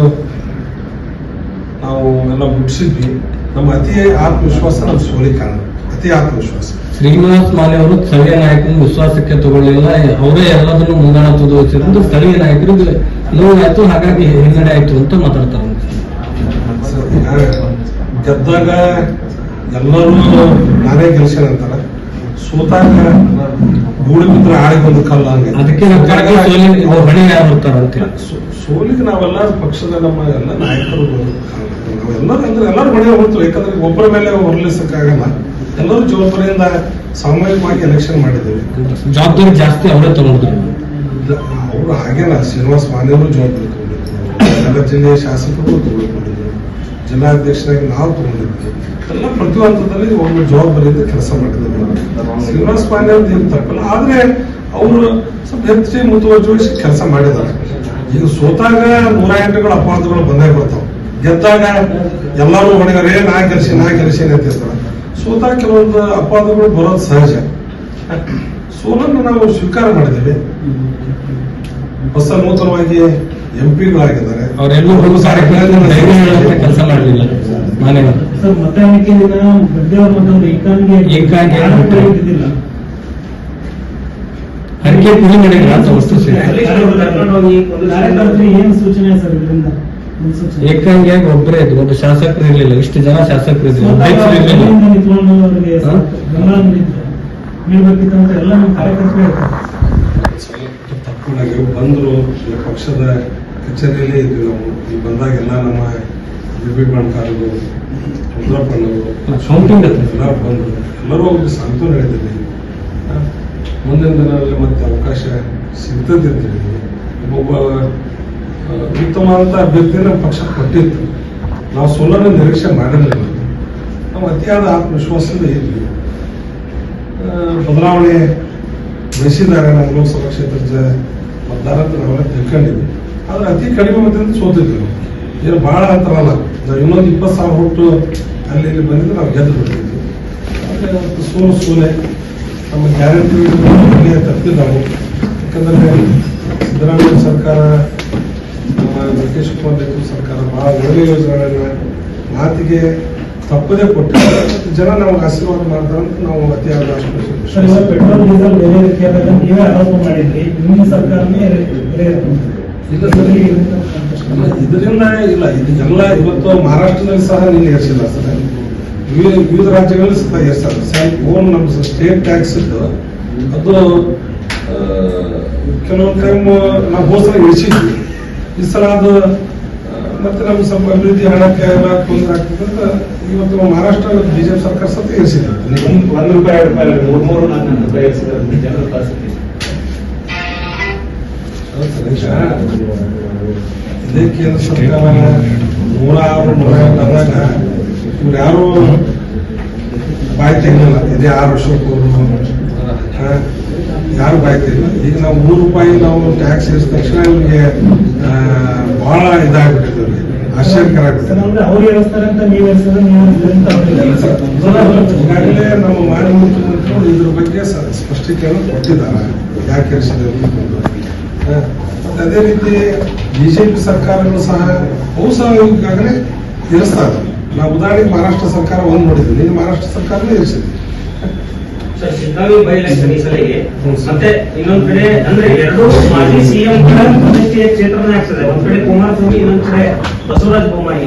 ನಾವು ಎಲ್ಲ ಮುಟ್ಟಿಸಿದ್ವಿ. ನಮ್ಮ ಅತಿ ಆತ್ಮವಿಶ್ವಾಸ ನಮ್ಮ ಸೋಲಿಗೆ ಕಾರಣ, ಅತಿ ಆತ್ಮವಿಶ್ವಾಸ. ಶ್ರೀನಿವಾಸ್ ಮಾಲೆ ಅವರು ಸ್ಥಳೀಯ ನಾಯಕರನ್ನು ವಿಶ್ವಾಸಕ್ಕೆ ತಗೊಳ್ಳಿಲ್ಲ, ಅವರೇ ಎಲ್ಲದನ್ನು ಮುಂದಾಳತ್ವದ ವಹಿಸಿದ್ರು. ಸ್ಥಳೀಯ ನಾಯಕರಿಗೆ ನೋವಾಯ್ತು, ಹಾಗಾಗಿ ಹಿನ್ನಡೆ ಆಯ್ತು ಅಂತ ಮಾತಾಡ್ತಾರೆ. ಗೆದ್ದಾಗ ಎಲ್ಲರೂ ನಾನೇ ಗೆಲ್ಸೇನೆ ಅಂತಾರೆ, ಸೋತಾಗ ಗೂಡು ಬಿದ್ರೆ ಆಳಿಗೊಂದು ಕಲ್ಲ ಹಂಗೆ. ಅದಕ್ಕೆ ಹೊಣೆ ಯಾರು ಬರ್ತಾರ ಅಂತ. ಸೋಲಿಗೆ ನಾವೆಲ್ಲ ಪಕ್ಷದ ನಮ್ಮ ಎಲ್ಲ ನಾಯಕರು ನಾವೆಲ್ಲರೂ ಅಂದ್ರೆ ಎಲ್ಲರೂ ಹೊಣೆ ಹೋಗ್ತೀವಿ, ಯಾಕಂದ್ರೆ ಒಬ್ಬರ ಮೇಲೆ ಹೊರಲಿಸಕ್ಕಾಗಲ್ಲ. ಎಲ್ಲರೂ ಜವಾಬ್ದಾರಿಯಿಂದ ಸಾಮೂಹಿಕವಾಗಿ ಎಲೆಕ್ಷನ್ ಮಾಡಿದ್ದೇವೆ. ಜವಾಬ್ದಾರಿ ಜಾಸ್ತಿ ಅವರೇ ತಗೊಂಡ್ರು. ಅವರು ಹಾಗೇನ ಶ್ರೀನಿವಾಸ ಮಾನ್ಯವರು ಜವಾಬ್ದಾರಿ ತಗೊಂಡಿದ್ರು, ಎಲ್ಲ ಜಿಲ್ಲೆಯ ಶಾಸಕರು ತಗೊಂಡಿದ್ರು, ಜಿಲ್ಲಾಧ್ಯಕ್ಷರಾಗಿ ನಾವು ತಗೊಂಡಿದ್ವಿ. ಎಲ್ಲ ಪ್ರತಿಯೊಂದರಲ್ಲಿ ಒಬ್ಬರು ಜವಾಬ್ದಾರಿಯಿಂದ ಕೆಲಸ ಮಾಡಿದ್ದೇವೆ. ಶ್ರೀನಿವಾಸ ಮಾನ್ಯ ಅವ್ರದ್ದು ಏನು ತಪ್ಪಲ್ಲ, ಆದ್ರೆ ಅವರು ಸ್ವಲ್ಪ ಹೆಚ್ಚು ಮುತುವರ್ಜಿವಹಿಸಿ ಕೆಲಸ ಮಾಡಿದ್ದಾರೆ. ಈಗ ಸೋತಾಗ 108ಗಳು ಅಪವಾದಗಳು ಬಂದೇ ಬರ್ತಾವ, ಗೆದ್ದಾಗ ಎಲ್ಲರೂ ಹೊಣೆಗಾರೆ ನಾ ಗೆಲ್ಸೇನೆ ಅಂತಿರ್ತಾರೆ. ಸೋತಾಗ ಕೆಲವೊಂದು ಅಪವಾದಗಳು ಬರೋದು ಸಹಜ. ಸೋಲನ್ನು ನಾವು ಸ್ವೀಕಾರ ಮಾಡಿದ್ದೇವೆ. ಹೊಸ ನೂತನವಾಗಿ ಎಂಪಿಗಳಾಗಿದ್ದಾರೆ, ಅವರೆಲ್ಲೂ ಹೋಗಿ ಕೆಲಸ ಮಾಡಲಿಲ್ಲ. ಸರ್, ಮತ ಎಣಿಕೆ ದಿನ ಗದ್ದೆಯವ್ರ ಮತೊಂದು ಏಕಾಂಗಿ ಹರಕೆ ಪುಡಿ ಮಾಡಿದ್ರ ಅಂತ ವಸ್ತು ಏನ್ ಸೂಚನೆ ಸರ್ ಇದರಿಂದ? ಏಕಾಂಗಿಯಾಗಿ ಒಬ್ಬರೇ ಇದ್ರು, ಒಬ್ಬ ಶಾಸಕರು ಇರ್ಲಿಲ್ಲ. ಇಷ್ಟು ಜನ ಶಾಸಕರು ಇದ್ರು, ನಿಂತ್ಕೊಂಡು ಅವರಿಗೆ ಬೆಂಬಲ ನೀಡಬೇಕಿತ್ತಂತ ಎಲ್ಲ ನಮ್ಮ ಕಾರ್ಯಕರ್ತರು ತಪ್ಪು ಬಂದ್ರು. ಪಕ್ಷದ ಕಚೇರಿಯಲ್ಲೇ ಇದ್ವಿ ನಾವು. ಈಗ ಬಂದಾಗೆಲ್ಲ ನಮ್ಮ ಬಣಕಾರರು, ರುದ್ರಪ್ಪನವರು ಎಲ್ಲ ಬಂದರು. ಎಲ್ಲರೂ ಅವ್ರಿಗೆ ಸಾಂತ್ವನ ಹೇಳಿದ್ದೀವಿ. ಮುಂದಿನ ದಿನಗಳಲ್ಲಿ ಮತ್ತೆ ಅವಕಾಶ ಸಿಗ್ತದಿರ್ತೀವಿ. ಒಬ್ಬ ಉತ್ತಮ ಅಂತ ಅಭ್ಯರ್ಥಿನ ಪಕ್ಷ ಕೊಟ್ಟಿತ್ತು. ನಾವು ಸೋಲನ್ನು ನಿರೀಕ್ಷೆ ಮಾಡಿರಲಿಲ್ಲ. ನಾವು ಅತಿಯಾದ ಆತ್ಮವಿಶ್ವಾಸದಿಂದ ಇದ್ವಿ. ಬದಲಾವಣೆ ಬಯಸಿದ್ದಾರೆ ನಮ್ಮ ಲೋಕಸಭಾ ಕ್ಷೇತ್ರದ ಮತದಾರ ಅಂತ ನಾವೆಲ್ಲ ತಿಳ್ಕೊಂಡಿದ್ವಿ. ಆದ್ರೆ ಅತಿ ಕಡಿಮೆ ಮತದಿಂದ ಸೋತಿದ್ವಿ ನಾವು. ಏನು ಭಾಳ ಅಂತಾರಲ್ಲ, ನಾವು ಇನ್ನೊಂದು 20,000 ಹೊಟ್ಟು ಅಲ್ಲಿ ಇಲ್ಲಿ ಬಂದಿದ್ದು ನಾವು ಗೆದ್ದು ಬಿಡ್ತಿದ್ವಿ. ಆದರೆ ಅವತ್ತು ಸೋಲೆ ನಮ್ಮ ಗ್ಯಾರಂಟಿ ತಪ್ಪಿದ್ದು ನಾವು. ಯಾಕಂದರೆ ಸಿದ್ದರಾಮಯ್ಯ ಸರ್ಕಾರ, ನಮ್ಮ ನಿತೀಶ್ ಕುಮಾರ್ ನೇತೃತ್ವದ ಸರ್ಕಾರ ಭಾಳ ಒಳ್ಳೆಯ ಯೋಜನೆಗಳನ್ನ ಮಾತಿಗೆ ತಪ್ಪದೇ ಕೊಟ್ಟಿದ್ದಾರೆ. ಜನ ನಮಗೆ ಆಶೀರ್ವಾದ ಮಾಡ್ತಾರೆ ಅಂತ ನಾವು ಅತಿಯಾದ ಪೆಟ್ರೋಲ್ ಡೀಸೆಲ್ ಬೆಲೆ ಏರಿಕೆ ನೀವೇ ಆರೋಪ ಮಾಡಿದ್ರಿ, ನಿಮ್ಮ ಸರ್ಕಾರನೇ ಇದರಿಂದ ಇಲ್ಲ. ಇದೆಲ್ಲ ಇವತ್ತು ಮಹಾರಾಷ್ಟ್ರದಲ್ಲಿ ಸಹ ನೀನು ಏರಿಸಿಲ್ಲ ಸರ್, ವಿವಿಧ ರಾಜ್ಯಗಳಲ್ಲಿ ಸಹ ಏರ್ಸ್ತಾರೆ. ಓನ್ ನಮ್ಮ ಸ್ಟೇಟ್ ಟ್ಯಾಕ್ಸ್ ಇದ್ದು ಅದು ಕೆಲವೊಂದು ಟೈಮ್ ನಾವು ಹೋದ ಇಳಿಸಿದ್ವಿ. ಈ ಸಲ ಅದು ಮತ್ತೆ ನಮ್ಗೆ ಸ್ವಲ್ಪ ಅಭಿವೃದ್ಧಿ ಹಣಕ್ಕೆ ಎಲ್ಲ ತೊಂದರೆ ಆಗ್ತದೆ ಅಂತ ಇವತ್ತು ಮಹಾರಾಷ್ಟ್ರ ಬಿಜೆಪಿ ಸರ್ಕಾರ ಸಹ ಏರಿಸಿದೆ. ₹1, ₹2, ₹3, ₹4 ಜನರ ಪರಿಸ್ಥಿತಿ. ಇದೇ ಕೇಂದ್ರ ಸರ್ಕಾರ 106, 108 ಆದಾಗ ಇವ್ರು ಯಾರು ಬಾಯಿ ತೆಗಿಲ್ಲ. ಇದೇ 6 ವರ್ಷಕ್ಕೂ ಯಾರು ಬಾಯಿ ತೆಗಿಲ್ಲ. ಈಗ ನಾವು ₹3 ನಾವು ಟ್ಯಾಕ್ಸ್ ಏರಿಸಿದ ತಕ್ಷಣ ಇವ್ರಿಗೆ ಬಹಳ ಇದಾಗ್ಬಿಟ್ಟಿದ್ವಿ, ಆಶ್ಚರ್ಯಕರ ಆಗ್ಬಿಟ್ಟಿದೆ. ಅವ್ರು ಏರಿಸ್ತಾರೆ ಅಂತ ನೀವು ಈಗಾಗಲೇ ನಮ್ಮ ಮಾನ್ಯ ಮುಖ್ಯಮಂತ್ರಿಗಳು ಇದ್ರ ಬಗ್ಗೆ ಸ್ಪಷ್ಟೀಕರಣ ಕೊಟ್ಟಿದ್ದಾರೆ, ಯಾಕೆ ಏರಿಸಿದ್ರು. ಅದೇ ರೀತಿ ಬಿಜೆಪಿ ಸರ್ಕಾರಗಳು ಸಹ ಅವು ಸಹ ಈಗಾಗಲೇ ಏರಿಸ್ತಾ ಇದ್ದಾರೆ. ನಾವು ಉದಾಹರಣೆಗೆ ಮಹಾರಾಷ್ಟ್ರ ಸರ್ಕಾರ ಒಂದು ನೋಡಿದ್ವಿ, ಈಗ ಮಹಾರಾಷ್ಟ್ರ ಸರ್ಕಾರನೇ ಏರಿಸಿದ್ವಿ. ಸರ್, ಸಿದ್ದಾಮಿ ಬೈ ಎಲೆಕ್ಷನ್ ಈ ಸಲಿಗೆ ಮತ್ತೆ ಇನ್ನೊಂದ್ ಕಡೆ ಅಂದ್ರೆ ಎರಡು ಮಾಜಿ ಸಿಎಂ ಕೂಡ ಪ್ರತಿಷ್ಠೆಯ ಕ್ಷೇತ್ರನೇ ಆಗ್ತದೆ. ಒಂದ್ ಕಡೆ ಕುಮಾರಸ್ವಾಮಿ, ಇನ್ನೊಂದ್ ಕಡೆ ಬಸವರಾಜ ಬೊಮ್ಮಾಯಿ.